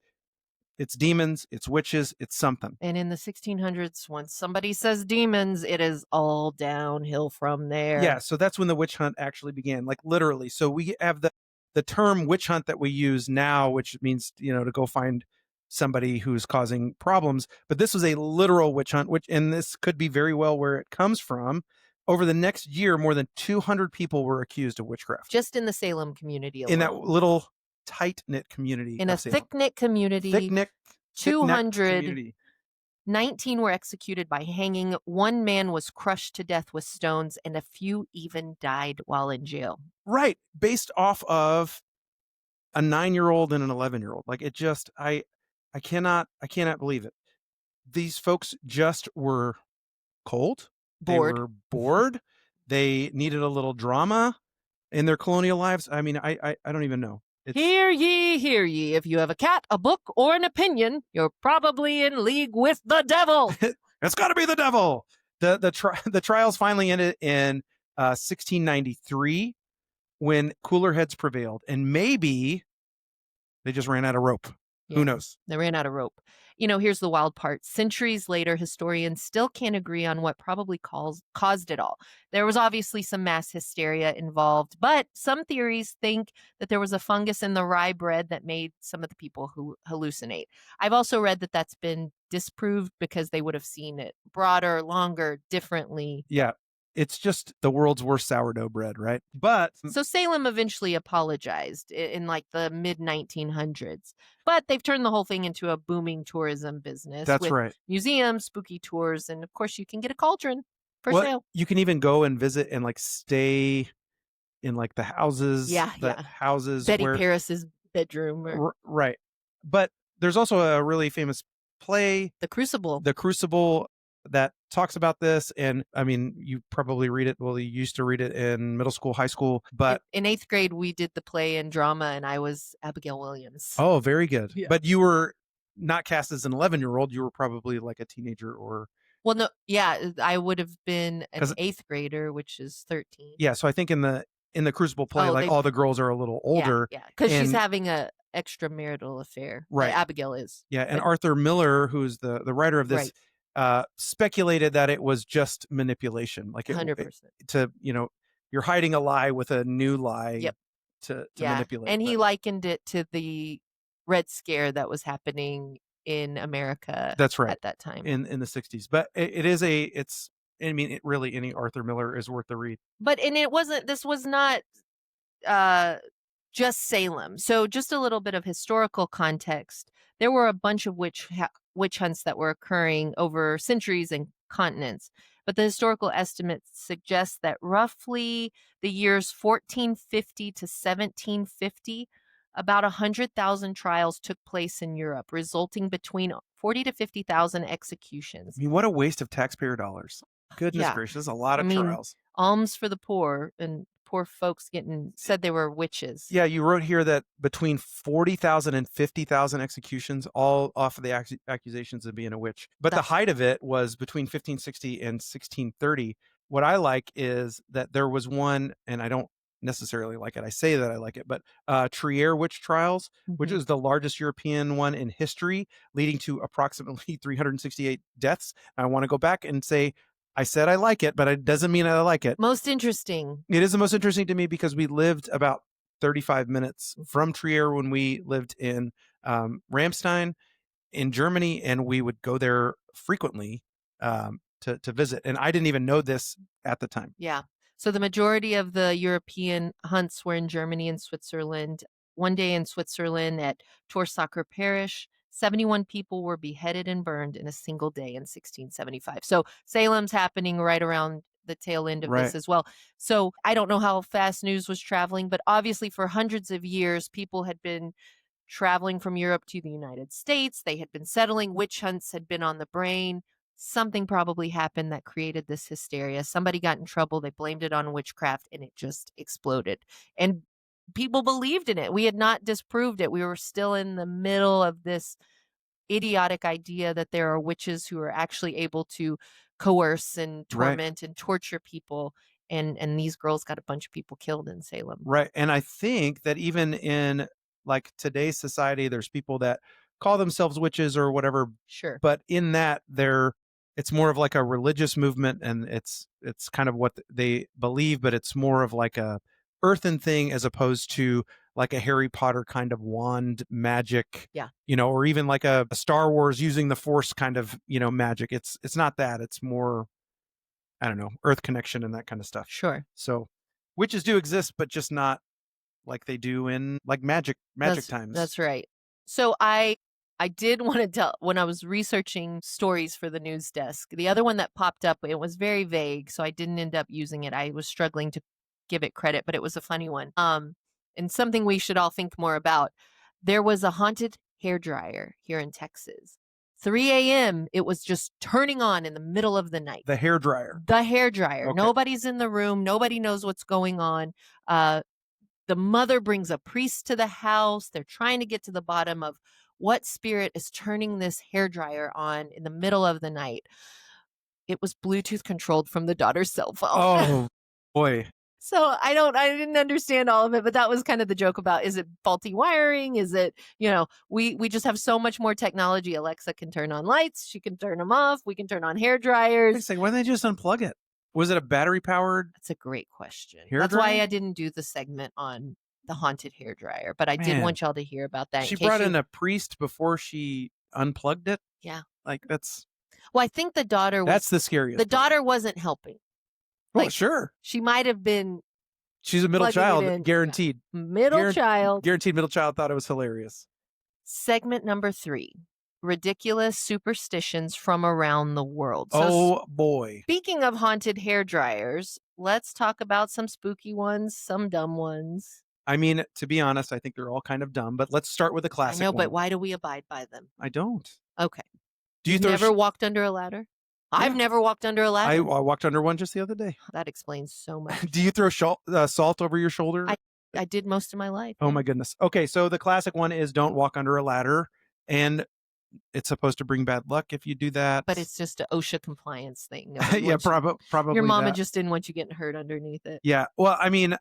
it's demons, it's witches, it's something. And in the 1600s, once somebody says demons, it is all downhill from there. Yeah, so that's when the witch hunt actually began, like literally. So we have the term witch hunt that we use now, which means, to go find somebody who's causing problems. But this was a literal witch hunt, and this could be very well where it comes from. Over the next year, more than 200 people were accused of witchcraft. Just in the Salem community alone. In that little tight-knit community. In a thick-knit community. Thick-knit 200. community. 19 were executed by hanging. One man was crushed to death with stones, and a few even died while in jail. Right. Based off of a 9-year-old and an 11-year-old. Like, it just, I cannot believe it. These folks just were cold. Bored. They were bored. They needed a little drama in their colonial lives. I mean, I don't even know. Hear ye, hear ye. If you have a cat, a book, or an opinion, you're probably in league with the devil. It's got to be the devil. The trials finally ended in 1693 when cooler heads prevailed, and maybe they just ran out of rope. Yeah, who knows? They ran out of rope. Here's the wild part. Centuries later, historians still can't agree on what probably caused it all. There was obviously some mass hysteria involved, but some theories think that there was a fungus in the rye bread that made some of the people who hallucinate. I've also read that that's been disproved because they would have seen it broader, longer, differently. Yeah. It's just the world's worst sourdough bread, right? But so Salem eventually apologized in like the mid 1900s, but they've turned the whole thing into a booming tourism business. That's with right. Museums, spooky tours, and of course you can get a cauldron for sale. You can even go and visit and like stay in like the houses. Yeah. Houses. Betty Paris's bedroom. Right. But there's also a really famous play, The Crucible. That talks about this. And I mean, you probably read it. Well, you used to read it in middle school, high school, but in 8th grade, we did the play and drama, and I was Abigail Williams. Oh, very good. Yeah. But you were not cast as an 11-year-old. You were probably like a teenager or. Well, no. Yeah. I would have been an 8th grader, which is 13. Yeah. So I think in the Crucible play, all the girls are a little older. Yeah. Because she's having a extramarital affair. Right. Abigail is. Yeah. And Arthur Miller, who's the writer of this, speculated that it was just manipulation, like 100%. You're hiding a lie with a new lie. Yep. To manipulate. And he likened it to the Red Scare that was happening in America. That's right. At that time in the 60s. But any Arthur Miller is worth the read. But this was not just Salem. So just a little bit of historical context. There were a bunch of witch hunts that were occurring over centuries and continents. But the historical estimates suggest that roughly the years 1450 to 1750, about 100,000 trials took place in Europe, resulting between 40 to 50,000 executions. I mean, what a waste of taxpayer dollars. Goodness gracious, a lot of trials. Alms for the poor, and poor folks said they were witches. Yeah, you wrote here that between 40,000 and 50,000 executions, all off of the accusations of being a witch. But the height of it was between 1560 and 1630. What I like is that there was one, and I don't necessarily like it. I say that I like it, but Trier witch trials, which is the largest European one in history, leading to approximately 368 deaths. I want to go back and say, I said I like it, but it doesn't mean I like it. Most interesting. It is the most interesting to me because we lived about 35 minutes from Trier when we lived in Ramstein in Germany, and we would go there frequently to visit. And I didn't even know this at the time. Yeah. So the majority of the European hunts were in Germany and Switzerland. One day in Switzerland at Torsacher Parish, 71 people were beheaded and burned in a single day in 1675. So Salem's happening right around the tail end of Right. this as well. So I don't know how fast news was traveling, but obviously for hundreds of years, people had been traveling from Europe to the United States. They had been settling. Witch hunts had been on the brain. Something probably happened that created this hysteria. Somebody got in trouble. They blamed it on witchcraft and it just exploded. And people believed in it. We had not disproved it. We were still in the middle of this idiotic idea that there are witches who are actually able to coerce and Right. torment and torture people. And these girls got a bunch of people killed in Salem. Right. And I think that even in like today's society, there's people that call themselves witches or whatever. Sure. But in that, it's more of like a religious movement, and it's kind of what they believe, but it's more of like a earthen thing as opposed to like a Harry Potter kind of wand magic. Yeah. Or even like a Star Wars using the Force kind of, magic. It's not that. It's more, I don't know, earth connection and that kind of stuff. Sure. So witches do exist, but just not like they do in like magic times. That's right. So I did want to tell, when I was researching stories for the news desk, the other one that popped up, it was very vague, so I didn't end up using it. I was struggling to give it credit, but it was a funny one. And something we should all think more about. There was a haunted hairdryer here in Texas. 3 a.m. it was just turning on in the middle of the night. The hairdryer. The hairdryer. Okay. Nobody's in the room. Nobody knows what's going on. The mother brings a priest to the house. They're trying to get to the bottom of what spirit is turning this hairdryer on in the middle of the night. It was Bluetooth controlled from the daughter's cell phone. Oh boy. So I didn't understand all of it, but that was kind of the joke about, is it faulty wiring? Is it, we just have so much more technology. Alexa can turn on lights. She can turn them off. We can turn on hair dryers. Why didn't they just unplug it? Was it a battery powered? That's a great question. Hair That's dryer? why I didn't do the segment on the haunted hair dryer, but I did want y'all to hear about that. She brought in a priest before she unplugged it. Yeah. Like that's. Well, I think the daughter That's the scariest. The daughter wasn't helping. Like, sure. She might have been. She's a middle child, guaranteed. Yeah. Middle child. Guaranteed middle child thought it was hilarious. Segment number 3. Ridiculous superstitions from around the world. So oh boy. Speaking of haunted hair dryers, let's talk about some spooky ones, some dumb ones. I mean, to be honest, I think they're all kind of dumb, but let's start with a classic I know, one. but why do we abide by them? I don't. Okay. Do you never walked under a ladder? Yeah. I've never walked under a ladder. I walked under one just the other day. That explains so much. Do you throw salt over your shoulder? I did most of my life. Oh my goodness. Okay, so the classic one is don't walk under a ladder, and it's supposed to bring bad luck if you do that. But it's just an OSHA compliance thing. Yeah, probably. Your mama just didn't want you getting hurt underneath it. Yeah. Well, I mean,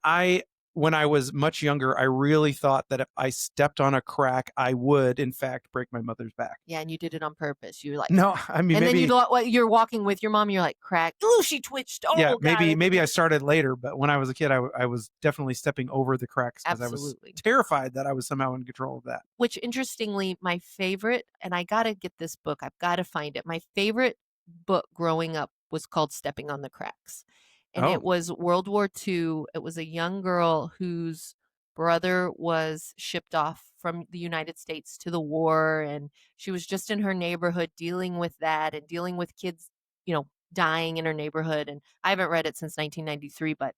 when I was much younger, I really thought that if I stepped on a crack, I would, in fact, break my mother's back. Yeah, and you did it on purpose. You were like, no, I mean, and maybe, then you thought, what, you're walking with your mom, you're like, crack. Ooh, she twitched. Oh, yeah, God. maybe I started later, but when I was a kid, I was definitely stepping over the cracks because I was terrified that I was somehow in control of that. Which, interestingly, my favorite, and I got to get this book, I've got to find it. My favorite book growing up was called Stepping on the Cracks. And it was World War II. It was a young girl whose brother was shipped off from the United States to the war, and she was just in her neighborhood dealing with that and dealing with kids, dying in her neighborhood. And I haven't read it since 1993, but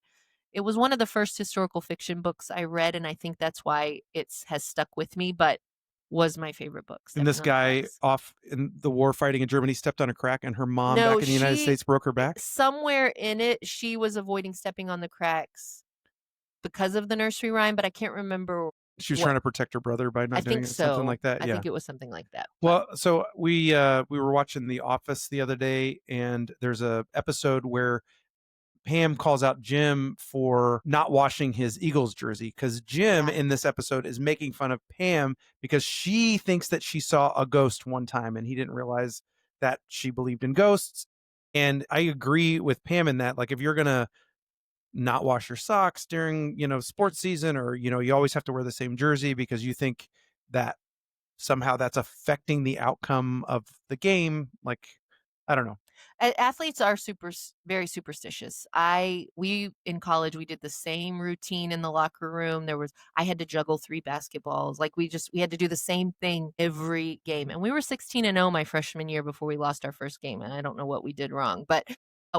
it was one of the first historical fiction books I read, and I think that's why it has stuck with me, but was my favorite book. And this guy off in the war fighting in Germany stepped on a crack, and her mom back in the United States broke her back? Somewhere in it, she was avoiding stepping on the cracks because of the nursery rhyme, but I can't remember. She was trying to protect her brother by not doing it, something like that. I think it was something like that. Well, so we were watching The Office the other day, and there's a episode where Pam calls out Jim for not washing his Eagles jersey, because Jim in this episode is making fun of Pam because she thinks that she saw a ghost one time and he didn't realize that she believed in ghosts. And I agree with Pam in that, like, if you're going to not wash your socks during, sports season, or, you always have to wear the same jersey because you think that somehow that's affecting the outcome of the game. Like, I don't know. Athletes are very superstitious. We in college, we did the same routine in the locker room. I had to juggle 3 basketballs. Like we had to do the same thing every game. And we were 16-0 my freshman year before we lost our first game. And I don't know what we did wrong, but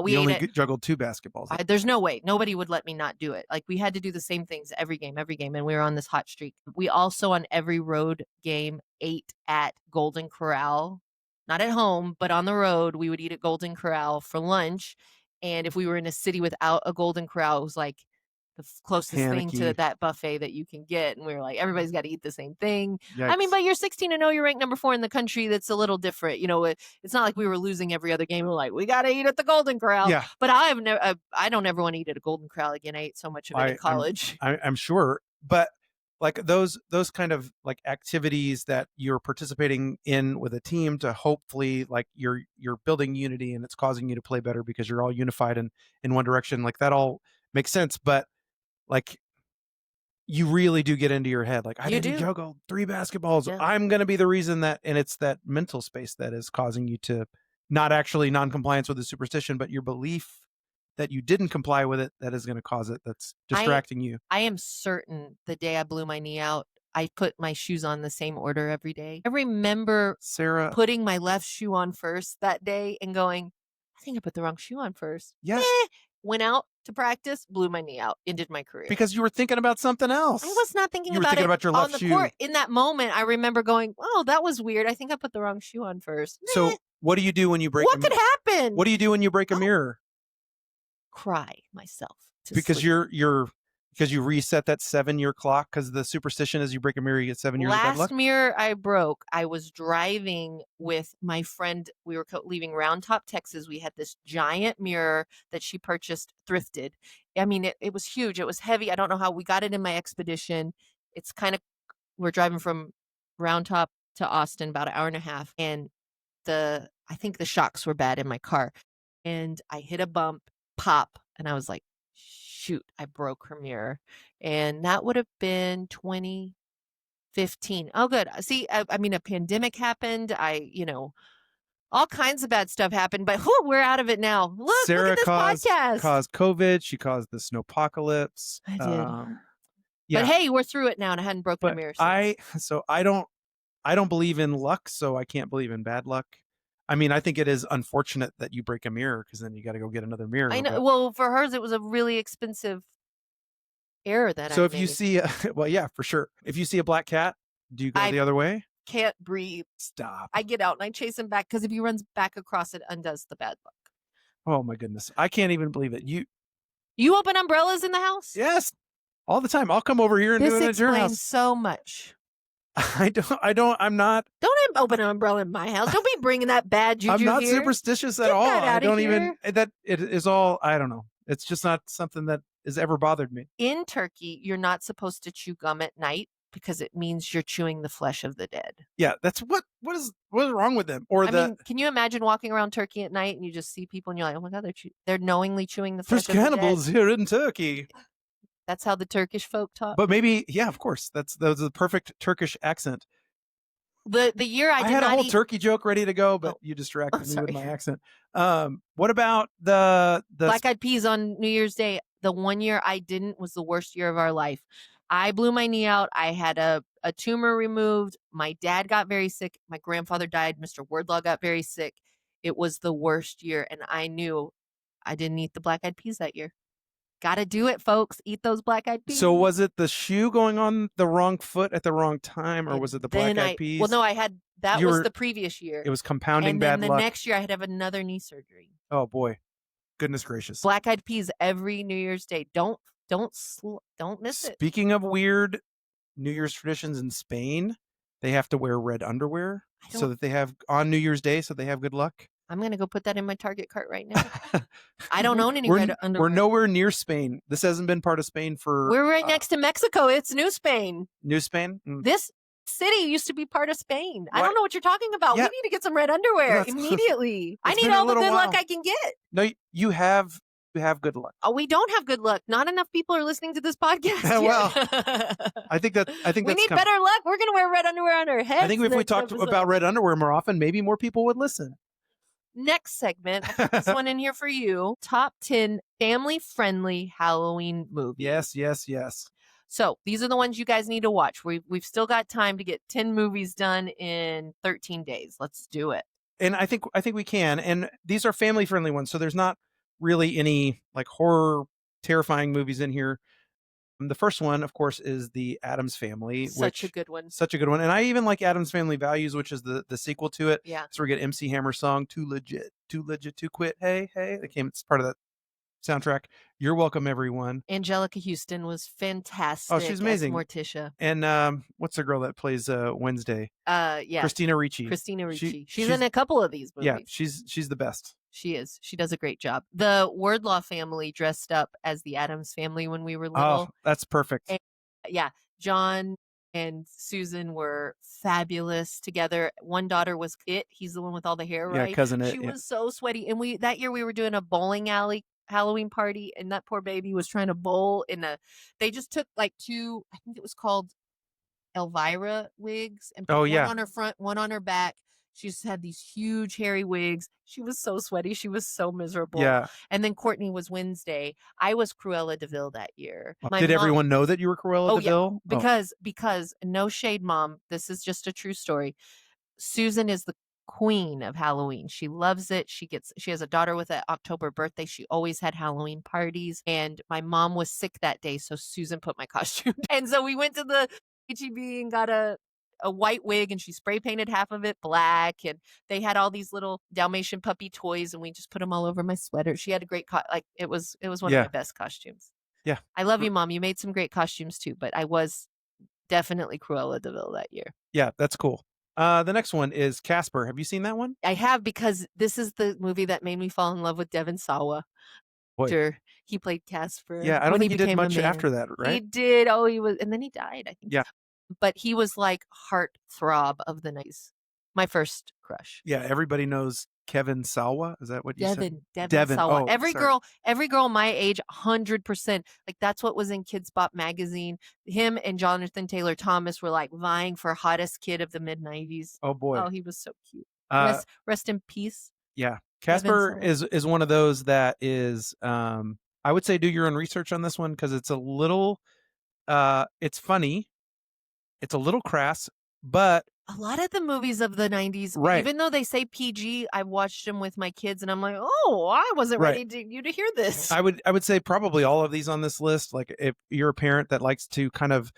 We You ate only it. juggled 2 basketballs. There's no way. Nobody would let me not do it. Like, we had to do the same things every game, and we were on this hot streak. We also, on every road game, ate at Golden Corral. Not at home, but on the road, we would eat at Golden Corral for lunch. And if we were in a city without a Golden Corral, it was like the closest thing to that buffet that you can get. And we were like, everybody's got to eat the same thing. Yikes. I mean, but you're 16 and 0, you're ranked number 4 in the country. That's a little different. You know, it's not like we were losing every other game. We're like, we got to eat at the Golden Corral. Yeah. But I don't ever want to eat at a Golden Corral again. I ate so much of it in college. I'm sure. But like those kind of like activities that you're participating in with a team to hopefully like you're building unity and it's causing you to play better because you're all unified in one direction. Like that all makes sense. But like you really do get into your head. Like I didn't juggle 3 basketballs. Yeah. I'm going to be the reason that, and it's that mental space that is causing you to not actually non-compliance with the superstition, but your belief that you didn't comply with it, that is going to cause it. That's distracting you. I am certain the day I blew my knee out, I put my shoes on the same order every day. I remember Sarah putting my left shoe on first that day and going, I think I put the wrong shoe on first. Yeah. Went out to practice, blew my knee out, ended my career. Because you were thinking about something else. I was not thinking about it. You were thinking about your left on the shoe. court. In that moment, I remember going, oh, that was weird. I think I put the wrong shoe on first. So what do you do when you break What could happen? What do you do when you break a mirror? Cry myself to because sleep. Because you reset that 7-year clock because the superstition is you break a mirror, you get 7 years of bad luck? Last mirror I broke, I was driving with my friend. We were leaving Round Top, Texas. We had this giant mirror that she purchased, thrifted. I mean, it was huge. It was heavy. I don't know how we got it in my expedition. It's kind of, we're driving from Round Top to Austin, about an hour and a half. And I think the shocks were bad in my car. And I hit a bump, pop, and I was like, shoot, I broke her mirror. And that would have been 2015. Oh, good. See, I mean, a pandemic happened. All kinds of bad stuff happened, but we're out of it now. Sarah look at this podcast. caused COVID. She caused the snowpocalypse. I did. Yeah. But hey, we're through it now, and I hadn't broken a mirror since. I don't believe in luck, so I can't believe in bad luck. I mean, I think it is unfortunate that you break a mirror because then you got to go get another mirror. I know. But... Well, for hers, it was a really expensive error that So if you see, well, yeah, for sure. If you see a black cat, do you go the other way? Can't breathe. Stop. I get out and I chase him back because if he runs back across, it undoes the bad luck. Oh my goodness. I can't even believe it. You open umbrellas in the house? Yes. All the time. I'll come over here and do it at your house. This explains so much. I'm not. Don't open an umbrella in my house. Don't be bringing that bad juju I'm not here. superstitious at all. I don't even, that it is all, I don't know. It's just not something that has ever bothered me. In Turkey, you're not supposed to chew gum at night because it means you're chewing the flesh of the dead. Yeah, that's what is wrong with them? I mean, can you imagine walking around Turkey at night and you just see people and you're like, oh my God, they're knowingly chewing the flesh of the dead. There's cannibals here in Turkey. That's how the Turkish folk talk. But maybe, yeah, of course. That was the perfect Turkish accent. The year I had a whole turkey joke ready to go, but you distracted me with my accent. What about the Black Eyed Peas on New Year's Day? The one year I didn't was the worst year of our life. I blew my knee out. I had a tumor removed. My dad got very sick. My grandfather died. Mr. Wardlaw got very sick. It was the worst year, and I knew I didn't eat the Black Eyed Peas that year. Gotta do it, folks. Eat those Black Eyed Peas. So was it the shoe going on the wrong foot at the wrong time, or was it the Black Eyed Peas? Well, no, that was the previous year. It was compounding bad luck. And then the next year I had to have another knee surgery. Oh boy. Goodness gracious. Black Eyed Peas every New Year's Day. Don't miss it. Speaking of weird New Year's traditions in Spain, they have to wear red underwear so that they have on New Year's Day so they have good luck. I'm going to go put that in my Target cart right now. I don't own any red underwear. We're nowhere near Spain. This hasn't been part of Spain for... We're right next to Mexico. It's New Spain. New Spain? Mm. This city used to be part of Spain. What? I don't know what you're talking about. Yeah. We need to get some red underwear immediately. I need all the good luck I can get. No, you have good luck. Oh, we don't have good luck. Not enough people are listening to this podcast. Well, I think we need better luck. We're going to wear red underwear on our heads. I think if we talked about red underwear more often, maybe more people would listen. Next segment, I put this one in here for you. Top 10 family-friendly Halloween movies. Yes. So these are the ones you guys need to watch. We've still got time to get 10 movies done in 13 days. Let's do it. And I think we can. And these are family-friendly ones. So there's not really any like horror, terrifying movies in here. The first one, of course, is the Addams Family, Such a which good one. such a good one, and I even like Addams Family Values, which is the sequel to it. Yeah. So we get MC Hammer's song "Too Legit to Quit." Hey, hey, that came. It's part of that soundtrack. You're welcome, everyone. Angelica Houston was Oh, fantastic she's as amazing. Morticia. And what's the girl that plays Wednesday? Yeah, Christina Ricci. Christina Ricci. She's in a couple of these movies. Yeah, she's the best. She is. She does a great job. The Wardlaw family dressed up as the Addams Family when we were little. Oh, that's perfect. And, yeah, John and Susan were fabulous together. One daughter was It. He's the one with all the hair, right? Yeah, cousin It. She was so sweaty. And that year we were doing a bowling alley Halloween party, and that poor baby was trying to bowl they just took like two, I think it was called Elvira wigs, and put one on her front, one on her back. She just had these huge hairy wigs. She was so sweaty. She was so miserable. Yeah. And then Courtney was Wednesday. I was Cruella DeVille that year. Did everyone know that you were Cruella DeVille? Yeah. Because no shade, Mom. This is just a true story. Susan is the queen of Halloween. She loves it. She has a daughter with an October birthday. She always had Halloween parties. And my mom was sick that day, so Susan put my costume. And so we went to the HEB and got a white wig, and she spray painted half of it black, and they had all these little Dalmatian puppy toys, and we just put them all over my sweater. She had a great it was one of my best costumes. Yeah. I love you, Mom. You made some great costumes too, but I was definitely Cruella DeVille that year. Yeah, that's cool. The next one is Casper. Have you seen that one? I have, because this is the movie that made me fall in love with Devon Sawa. He played Casper. Yeah, I don't think he did much after that, right? He did. Oh, he was, and then he died, I think. Yeah. But he was like heartthrob of the 90s. My first crush. Yeah, everybody knows Kevin Sawa. Is that what you said? Devon Sawa. Oh, every girl my age, 100%. Like, that's what was in Kids Bop magazine. Him and Jonathan Taylor Thomas were like vying for hottest kid of the mid 90s. Oh boy. Oh, he was so cute. Rest in peace. Yeah. Casper is one of those that is I would say do your own research on this one, because it's a little it's funny. It's a little crass, but a lot of the movies of the 90s, right, even though they say PG, I've watched them with my kids, and I'm like, oh, I wasn't ready to hear this. I would say probably all of these on this list. Like, if you're a parent that likes to kind of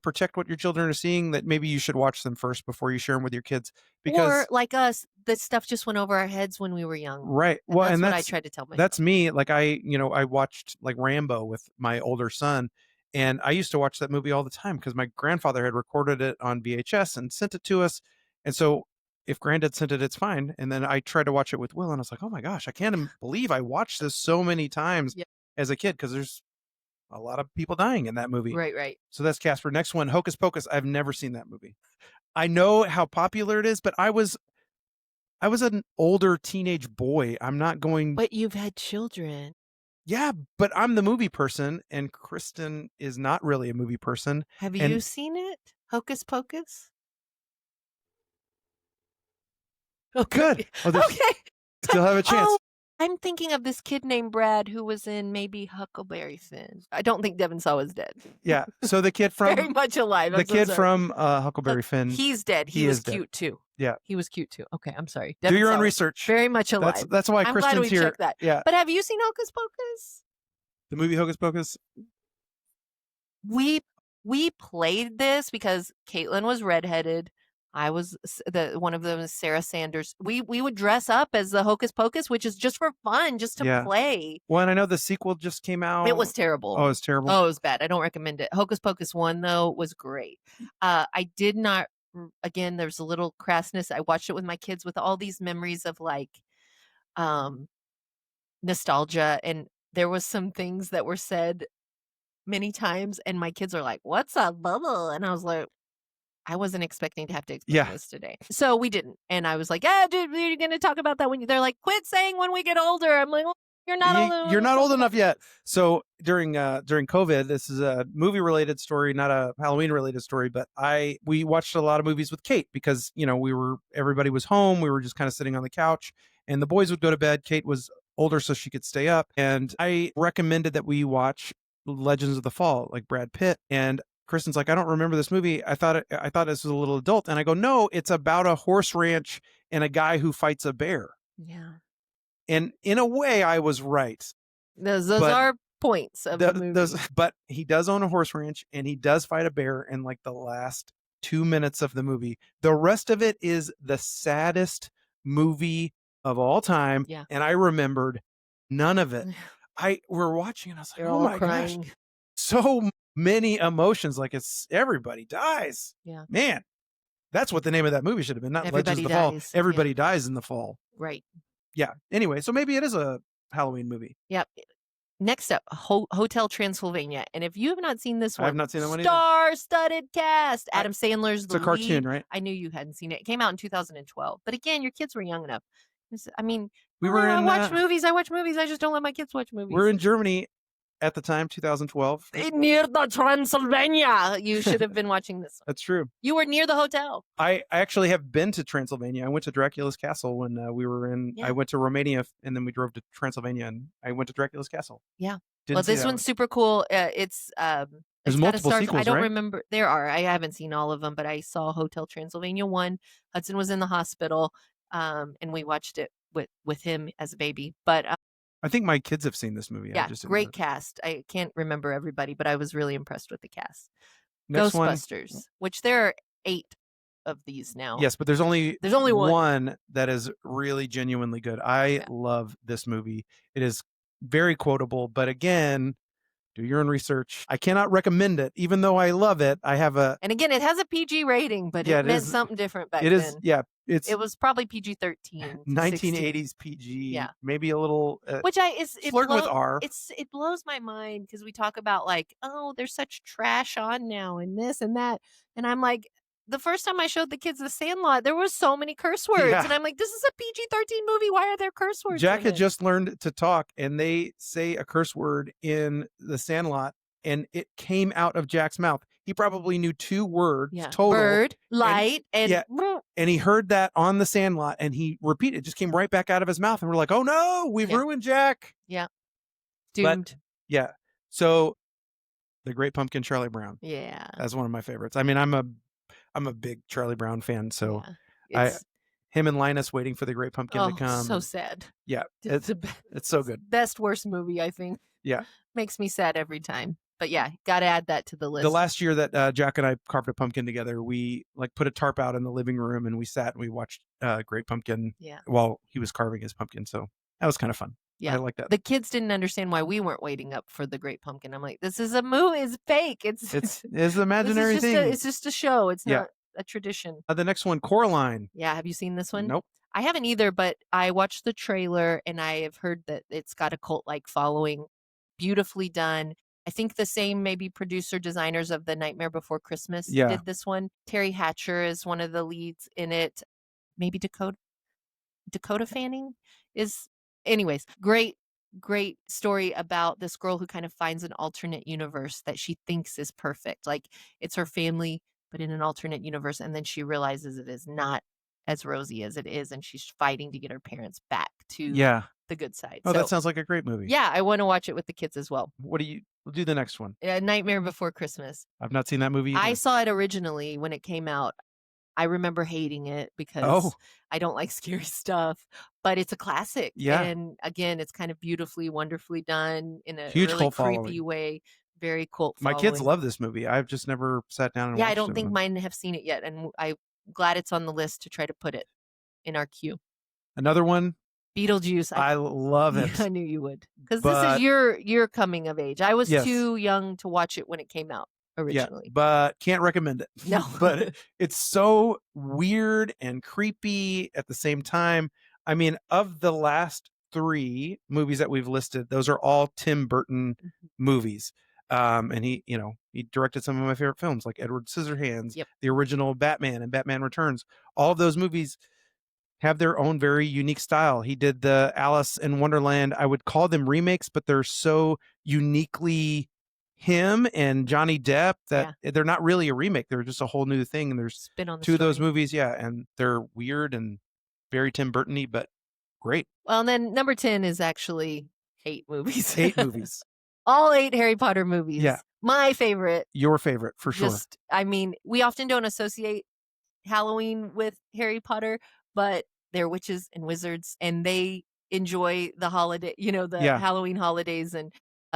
protect what your children are seeing, that maybe you should watch them first before you share them with your kids. Because, or like us, this stuff just went over our heads when we were young. Right. And that's what I tried to tell my. That's me. Like, I watched like Rambo with my older son. And I used to watch that movie all the time because my grandfather had recorded it on VHS and sent it to us. And so if Granddad sent it, it's fine. And then I tried to watch it with Will, and I was like, oh my gosh, I can't believe I watched this so many times as a kid, because there's a lot of people dying in that movie. Right. So that's Casper. Next one, Hocus Pocus. I've never seen that movie. I know how popular it is, but I was an older teenage boy. I'm not going. But you've had children. Yeah, but I'm the movie person, and Kristen is not really a movie person. Have you seen it? Hocus Pocus? Oh, good. Oh, okay. Still have a chance. Oh, I'm thinking of this kid named Brad who was in maybe Huckleberry Finn. I don't think Devon Sawa is dead. Yeah. So the kid from very much alive. The kid from Huckleberry Finn. He's dead. He was cute too. Yeah. He was cute too. Okay, I'm sorry. Do your own research. Very much alive. That's why I'm Kristen's glad we here. checked that. Yeah. But have you seen Hocus Pocus? The movie Hocus Pocus? We played this because Caitlin was redheaded. I was one of them is Sarah Sanders. We would dress up as the Hocus Pocus, which is just for fun, just to play. Well, and I know the sequel just came out. It was terrible. Oh, it was terrible. Oh, it was bad. I don't recommend it. Hocus Pocus 1, though, was great. I did not, again, there's a little crassness. I watched it with my kids with all these memories of like nostalgia, and there was some things that were said many times, and my kids are like, what's a bubble? And I was like, I wasn't expecting to have to explain this today. So we didn't. And I was like, dude, you're going to talk about that when they're like, quit saying when we get older. I'm like, well, you're not old enough. You're not old enough yet. So during COVID, this is a movie related story, not a Halloween related story, but we watched a lot of movies with Kate because, everybody was home. We were just kind of sitting on the couch, and the boys would go to bed. Kate was older, so she could stay up. And I recommended that we watch Legends of the Fall, like Brad Pitt. And Kristen's like, I don't remember this movie. I thought this was a little adult. And I go, no, it's about a horse ranch and a guy who fights a bear. Yeah. And in a way, I was right. Those are points of the movie. But he does own a horse ranch, and he does fight a bear in like the last 2 minutes of the movie. The rest of it is the saddest movie of all time. Yeah. And I remembered none of it. We're watching and I was like, They're oh all my crying. gosh. So many emotions. Like it's everybody dies. Yeah. Man, that's what the name of that movie should have been. Not Everybody Legends of the Fall. dies. Everybody dies in the fall. Right. Yeah. Anyway, so maybe it is a Halloween movie. Yep. Next up, Hotel Transylvania. And if you have not seen this one, I have not seen that one either. Star-studded cast. Adam Sandler's the It's a cartoon, lead. right? I knew you hadn't seen it. It came out in 2012. But again, your kids were young enough. I mean, I watch movies. I watch movies. I just don't let my kids watch movies. We're in Germany at the time, 2012. Near the Transylvania. You should have been watching this one. That's true. You were near the hotel. I actually have been to Transylvania. I went to Dracula's Castle when we were in. Yeah. I went to Romania and then we drove to Transylvania and I went to Dracula's Castle. Yeah. Well, this one's super cool. There's multiple sequels, I don't right? remember. There are. I haven't seen all of them, but I saw Hotel Transylvania 1. Hudson was in the hospital, and we watched it with him as a baby. But I think my kids have seen this movie. Yeah, great cast. I can't remember everybody, but I was really impressed with the cast. Next Ghostbusters, which there are 8 of these now. Yes, but there's only one that is really genuinely good. I love this movie. It is very quotable, but again, do your own research. I cannot recommend it, even though I love it. And again, it has a PG rating, but it meant something different back then. It was probably PG-13. 1980s PG. Yeah. Maybe a little. Which flirting with R. It blows my mind because we talk about like, oh, there's such trash on now and this and that. And I'm like, the first time I showed the kids The Sandlot, there was so many curse words. Yeah. And I'm like, this is a PG-13 movie. Why are there curse words? Jack had just learned to talk and they say a curse word in The Sandlot and it came out of Jack's mouth. He probably knew 2 words total. Bird, light, and he heard that on The Sandlot and he repeated it. Just came right back out of his mouth and we're like, oh no, we've ruined Jack. Yeah. Doomed. But, so The Great Pumpkin, Charlie Brown. Yeah. That's one of my favorites. I mean, I'm a big Charlie Brown fan, so him and Linus waiting for the Great Pumpkin to come. So sad. Yeah, it's so good. Best worst movie, I think. Yeah, makes me sad every time. But yeah, got to add that to the list. The last year that Jack and I carved a pumpkin together, we like put a tarp out in the living room and we sat and we watched Great Pumpkin while he was carving his pumpkin. So that was kind of fun. Yeah, I like that. The kids didn't understand why we weren't waiting up for the Great Pumpkin. I'm like, this is a movie. It's fake. It's an imaginary thing. It's just a show. It's not a tradition. The next one, Coraline. Yeah, have you seen this one? Nope. I haven't either, but I watched the trailer and I have heard that it's got a cult-like following. Beautifully done. I think the same maybe producer designers of The Nightmare Before Christmas did this one. Terry Hatcher is one of the leads in it. Maybe Dakota Fanning is. Anyways, great story about this girl who kind of finds an alternate universe that she thinks is perfect. Like it's her family, but in an alternate universe. And then she realizes it is not as rosy as it is. And she's fighting to get her parents back to the good side. Oh, that sounds like a great movie. Yeah, I want to watch it with the kids as well. We'll do the next one. Nightmare Before Christmas. I've not seen that movie either. I saw it originally when it came out. I remember hating it because I don't like scary stuff, but it's a classic. Yeah. And again, it's kind of beautifully, wonderfully done in a huge really cult creepy following. Way. Very cult My following. kids love this movie. I've just never sat down and watched it. I don't think mine have seen it yet. And I'm glad it's on the list to try to put it in our queue. Another one. Beetlejuice. I love it. I knew you would. Because this is your coming of age. I was too young to watch it when it came out originally. Yeah, but can't recommend it. No. But it's so weird and creepy at the same time. I mean, of the last 3 movies that we've listed, those are all Tim Burton movies. And he directed some of my favorite films like Edward Scissorhands, the original Batman and Batman Returns. All of those movies have their own very unique style. He did the Alice in Wonderland. I would call them remakes, but they're so uniquely him and Johnny Depp that they're not really a remake. They're just a whole new thing. And there's 2 of those movies. Yeah. And they're weird and very Tim Burton-y, but great. Well, and then number 10 is actually 8 movies. 8 movies. All 8 Harry Potter movies. Yeah. My favorite. Your favorite, for sure. I mean, we often don't associate Halloween with Harry Potter, but they're witches and wizards, and they enjoy the holiday, the Yeah. Halloween holidays, and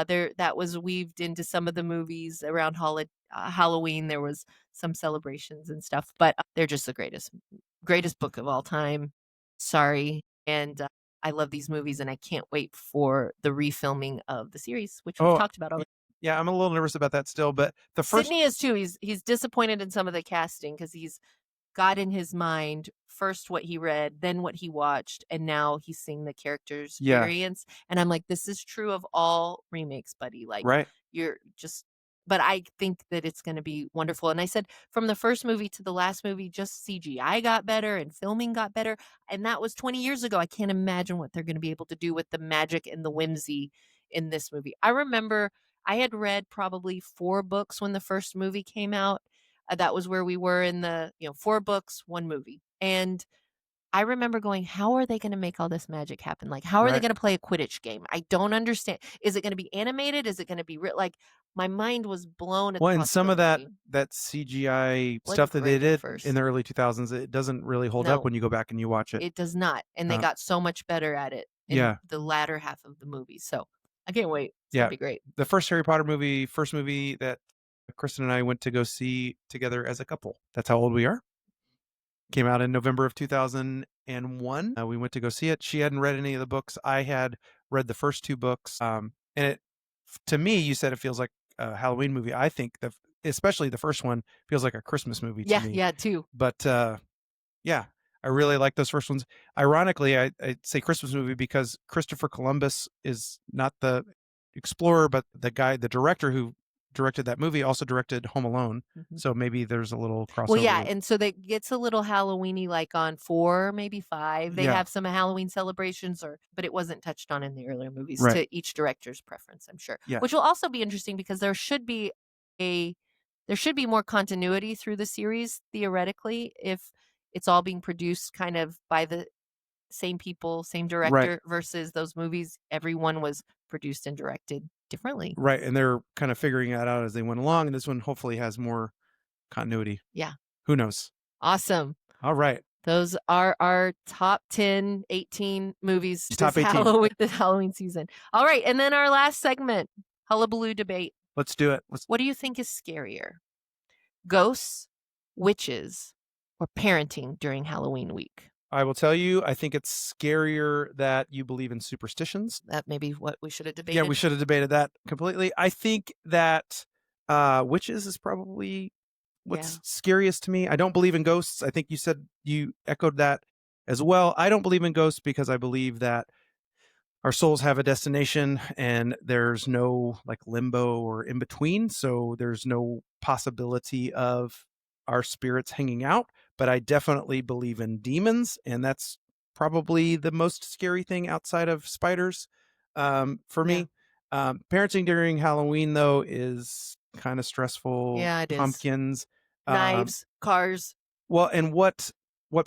there that was weaved into some of the movies around Halloween. There was some celebrations and stuff, but they're just the greatest book of all time. Sorry, and I love these movies, and I can't wait for the refilming of the series, which we've Oh, talked about already. yeah, I'm a little nervous about that still, but the first Sydney is too. He's disappointed in some of the casting because he's got in his mind first what he read, then what he watched, and now he's seeing the character's yeah, variants. And I'm like, this is true of all remakes, buddy. Like, right. you're just, but I think that it's going to be wonderful. And I said, from the first movie to the last movie, just CGI got better and filming got better. And that was 20 years ago. I can't imagine what they're going to be able to do with the magic and the whimsy in this movie. I remember I had read probably 4 books when the first movie came out. That was where we were in the, 4 books, 1 movie. And I remember going, how are they going to make all this magic happen? Like, how are they Right. going to play a Quidditch game? I don't understand. Is it going to be animated? Is it going to be like, my mind was blown at Well, the and some of that possibility. that CGI stuff Wasn't that they great at did in first. the early 2000s, it doesn't really hold up No, when you go back and you watch it. it does not. And they Uh, got so much better at it in yeah, the latter half of the movie. So I can't wait. It's going yeah. to be great. The first Harry Potter movie, first movie that Kristen and I went to go see together as a couple. That's how old we are. Came out in November of 2001. We went to go see it. She hadn't read any of the books. I had read the first 2 books. And to me, you said it feels like a Halloween movie. I think especially the first one feels like a Christmas movie to Yeah, me. yeah, too. But yeah, I really like those first ones. Ironically, I say Christmas movie because Christopher Columbus is not the explorer, but the director who directed that movie also directed Home Alone. Mhm. So maybe there's a little Well, yeah, crossover. and so that gets a little Halloweeny, like on 4, maybe 5. They Yeah, have some Halloween celebrations, but it wasn't touched on in the earlier movies right. to each director's preference, I'm sure. Yeah, Which will also be interesting because a there should be more continuity through the series theoretically if it's all being produced kind of by the same people, same right, director versus those movies everyone was produced and directed differently. right. And they're kind of figuring that out as they went along. And this one hopefully has more continuity. Yeah. Who knows? Awesome. All right. Those are our top 10, 18 movies this Top 18. Halloween season. All right, and then our last segment, Hullabaloo debate. Let's do it. What do you think is scarier? Ghosts, witches, or parenting during Halloween week? I will tell you, I think it's scarier that you believe in superstitions. That may be what we should have Yeah, we debated. should have debated that completely. I think that witches is probably what's scariest to me. I don't believe in ghosts. I think you echoed that as well. I don't believe in ghosts because I believe that our souls have a destination and there's no like limbo or in between. So there's no possibility of our spirits hanging out. But I definitely believe in demons. And that's probably the most scary thing outside of spiders for Yeah. me. Parenting during Halloween, though, is kind of stressful. Yeah, it is. Pumpkins. Um, Knives, cars, well, and what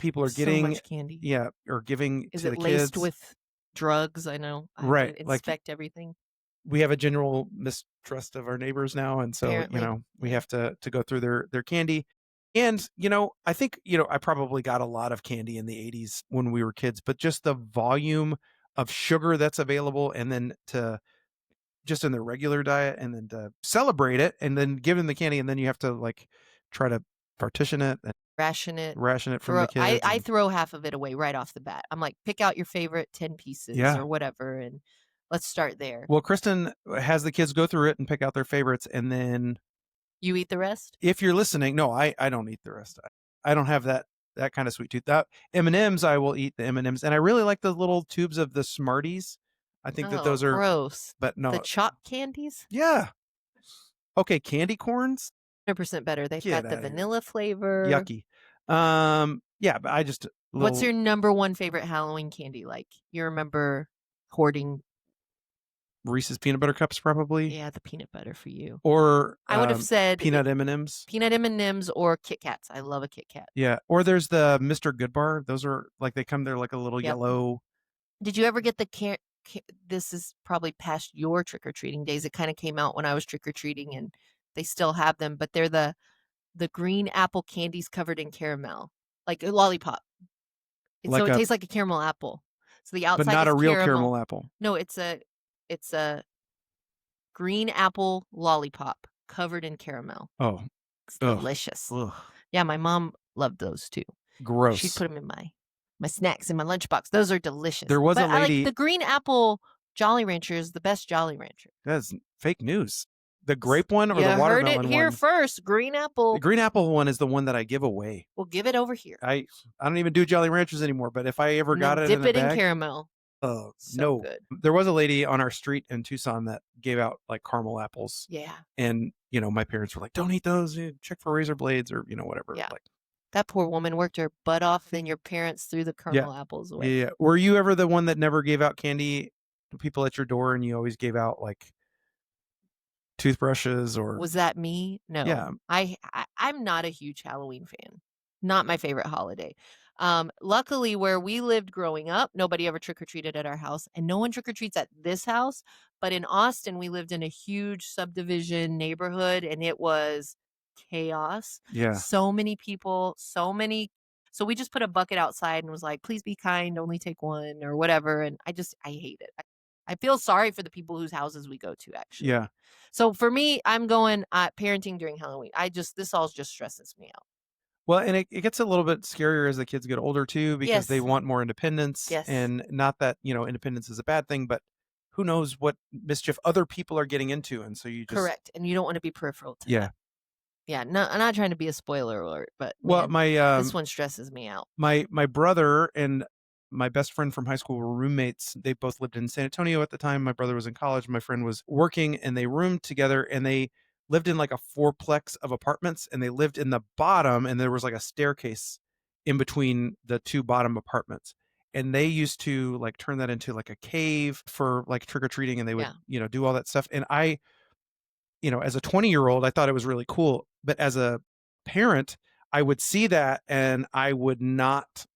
people are so getting, much candy. yeah, or giving Is to it the laced kids. with drugs? I know. I have Right. to Like inspect everything. we have a general mistrust of our neighbors now, and so Apparently. we Yeah. have to go through their candy. And I think I probably got a lot of candy in the 80s when we were kids, but just the volume of sugar that's available, and then to just in the regular diet, and then to celebrate it, and then give them the candy, and then you have to like try to partition it and Ration it. ration it from the I kids. I And throw half of it away right off the bat. I'm like, pick out your favorite 10 pieces yeah. or whatever, and let's start there. Well, Kristen has the kids go through it and pick out their favorites, and then You eat the rest? if you're listening, no, I don't eat the rest. I don't have that kind of sweet tooth. That M&Ms, I will eat the M&Ms, and I really like the little tubes of the Smarties. I think that Oh, those are, gross. but The no, chopped candies? yeah, okay, candy corns, 100% better. They've get got the out of here, vanilla flavor. yucky. Yeah, but I just What's little your number one favorite Halloween candy like? You remember hoarding, Reese's peanut butter cups probably, yeah, the peanut butter for you. or I would have said peanut M&Ms. peanut M&Ms or Kit Kats. I love a Kit Kat. Yeah, or there's the Mr. Goodbar. Those are like they come there like a little Yep. yellow. Did you ever get this is probably past your trick-or-treating days. It kinda came out when I was trick-or-treating, and they still have them, but they're the green apple candies covered in caramel, like a lollipop. So Like it a tastes like a caramel apple. So the But outside not is a real caramel. caramel apple. No, it's a green apple lollipop covered in caramel. Oh. It's Ugh. delicious. Ugh. Yeah, my mom loved those too. She'd Gross. put them in my snacks in my lunchbox. Those are delicious. There was a But I like lady. the green apple Jolly Rancher is the best Jolly Rancher. That's fake news. The grape one or You the heard it watermelon here one? first. Green The apple. green apple one is the one that I give away. Well, give it over here. I don't even do Jolly Ranchers anymore, but if I ever And got then it dip in a it in bag, caramel. oh, So no. good. There was a lady on our street in Tucson that gave out like caramel apples. Yeah. And, my parents were like, don't eat those. Check for razor blades or, whatever. Yeah. Like, That poor woman worked her butt off, then your parents threw the yeah. caramel apples away. Yeah. Were you ever the one that never gave out candy to people at your door and you always gave out like toothbrushes or? Was that me? No. Yeah. I'm not a huge Halloween fan. Not my favorite holiday. Luckily, where we lived growing up, nobody ever trick-or-treated at our house, and no one trick-or-treats at this house. But in Austin, we lived in a huge subdivision neighborhood, and it was chaos. Yeah. So many people, so we just put a bucket outside and was like, please be kind, only take one or whatever. And I hate it. I feel sorry for the people whose houses we go to, actually. Yeah. So for me, I'm going parenting during Halloween. This all just stresses me out. Well, and it gets a little bit scarier as the kids get older too, because they Yes. want more independence. Yes. And not that, independence is a bad thing, but who knows what mischief other people are getting into. And so you just. Correct. And you don't want to be peripheral to Yeah. that. Yeah. No, I'm not trying to be a spoiler alert, but Well, man, this one stresses me out. my brother and my best friend from high school were roommates. They both lived in San Antonio at the time. My brother was in college. My friend was working, and they roomed together, and they lived in like a fourplex of apartments, and they lived in the bottom, and there was like a staircase in between the two bottom apartments. And they used to like turn that into like a cave for like trick-or-treating, and they would, do all that stuff. And I, as a 20-year-old, I thought it was really cool. But as a parent, I would see that and I would not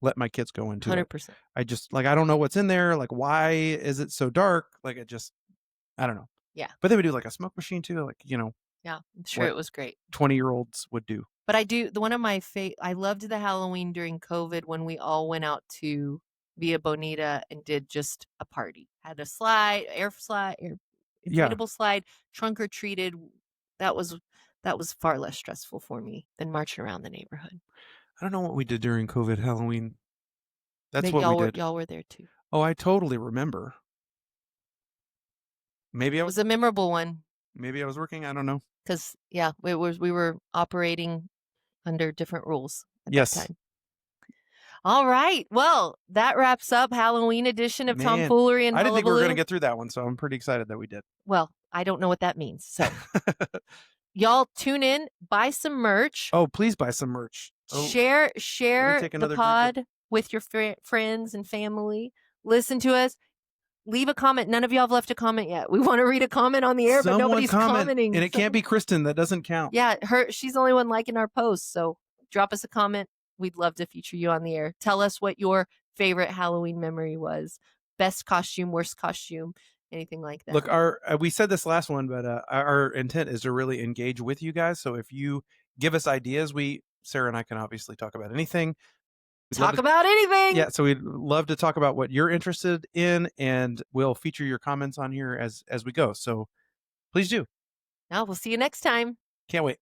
let my kids go into 100%. it. I just like, I don't know what's in there. Like, why is it so dark? Like, I don't know. Yeah. But they would do like a smoke machine too. Like, Yeah, I'm sure it was great. 20-year-olds would do. But one of my I loved the Halloween during COVID when we all went out to Via Bonita and did just a party. Had a inflatable slide, trunk or treated. That was far less stressful for me than marching around the neighborhood. I don't know what we did during COVID Halloween. That's Maybe what we did. Y'all were there too. Oh, I totally remember. Maybe It was a memorable one. Maybe I was working. I don't know. Because we were operating under different rules at that time. All right. Well, that wraps up Halloween edition of Tomfoolery and Hullabaloo. I didn't think we were going to get through that one, so I'm pretty excited that we did. Well, I don't know what that means. So y'all tune in, buy some merch. Oh, please buy some merch. Share the pod with your friends and family. Listen to us. Leave a comment. None of y'all have left a comment yet. We want to read a comment on the air, but nobody's commenting. And it can't be Kristen. That doesn't count. Yeah, she's the only one liking our posts. So drop us a comment. We'd love to feature you on the air. Tell us what your favorite Halloween memory was. Best costume, worst costume, anything like that. Look, we said this last one, but our intent is to really engage with you guys. So if you give us ideas, Sarah and I can obviously talk about anything. Talk about anything. Yeah, so we'd love to talk about what you're interested in, and we'll feature your comments on here as we go. So please do. Now we'll see you next time. Can't wait.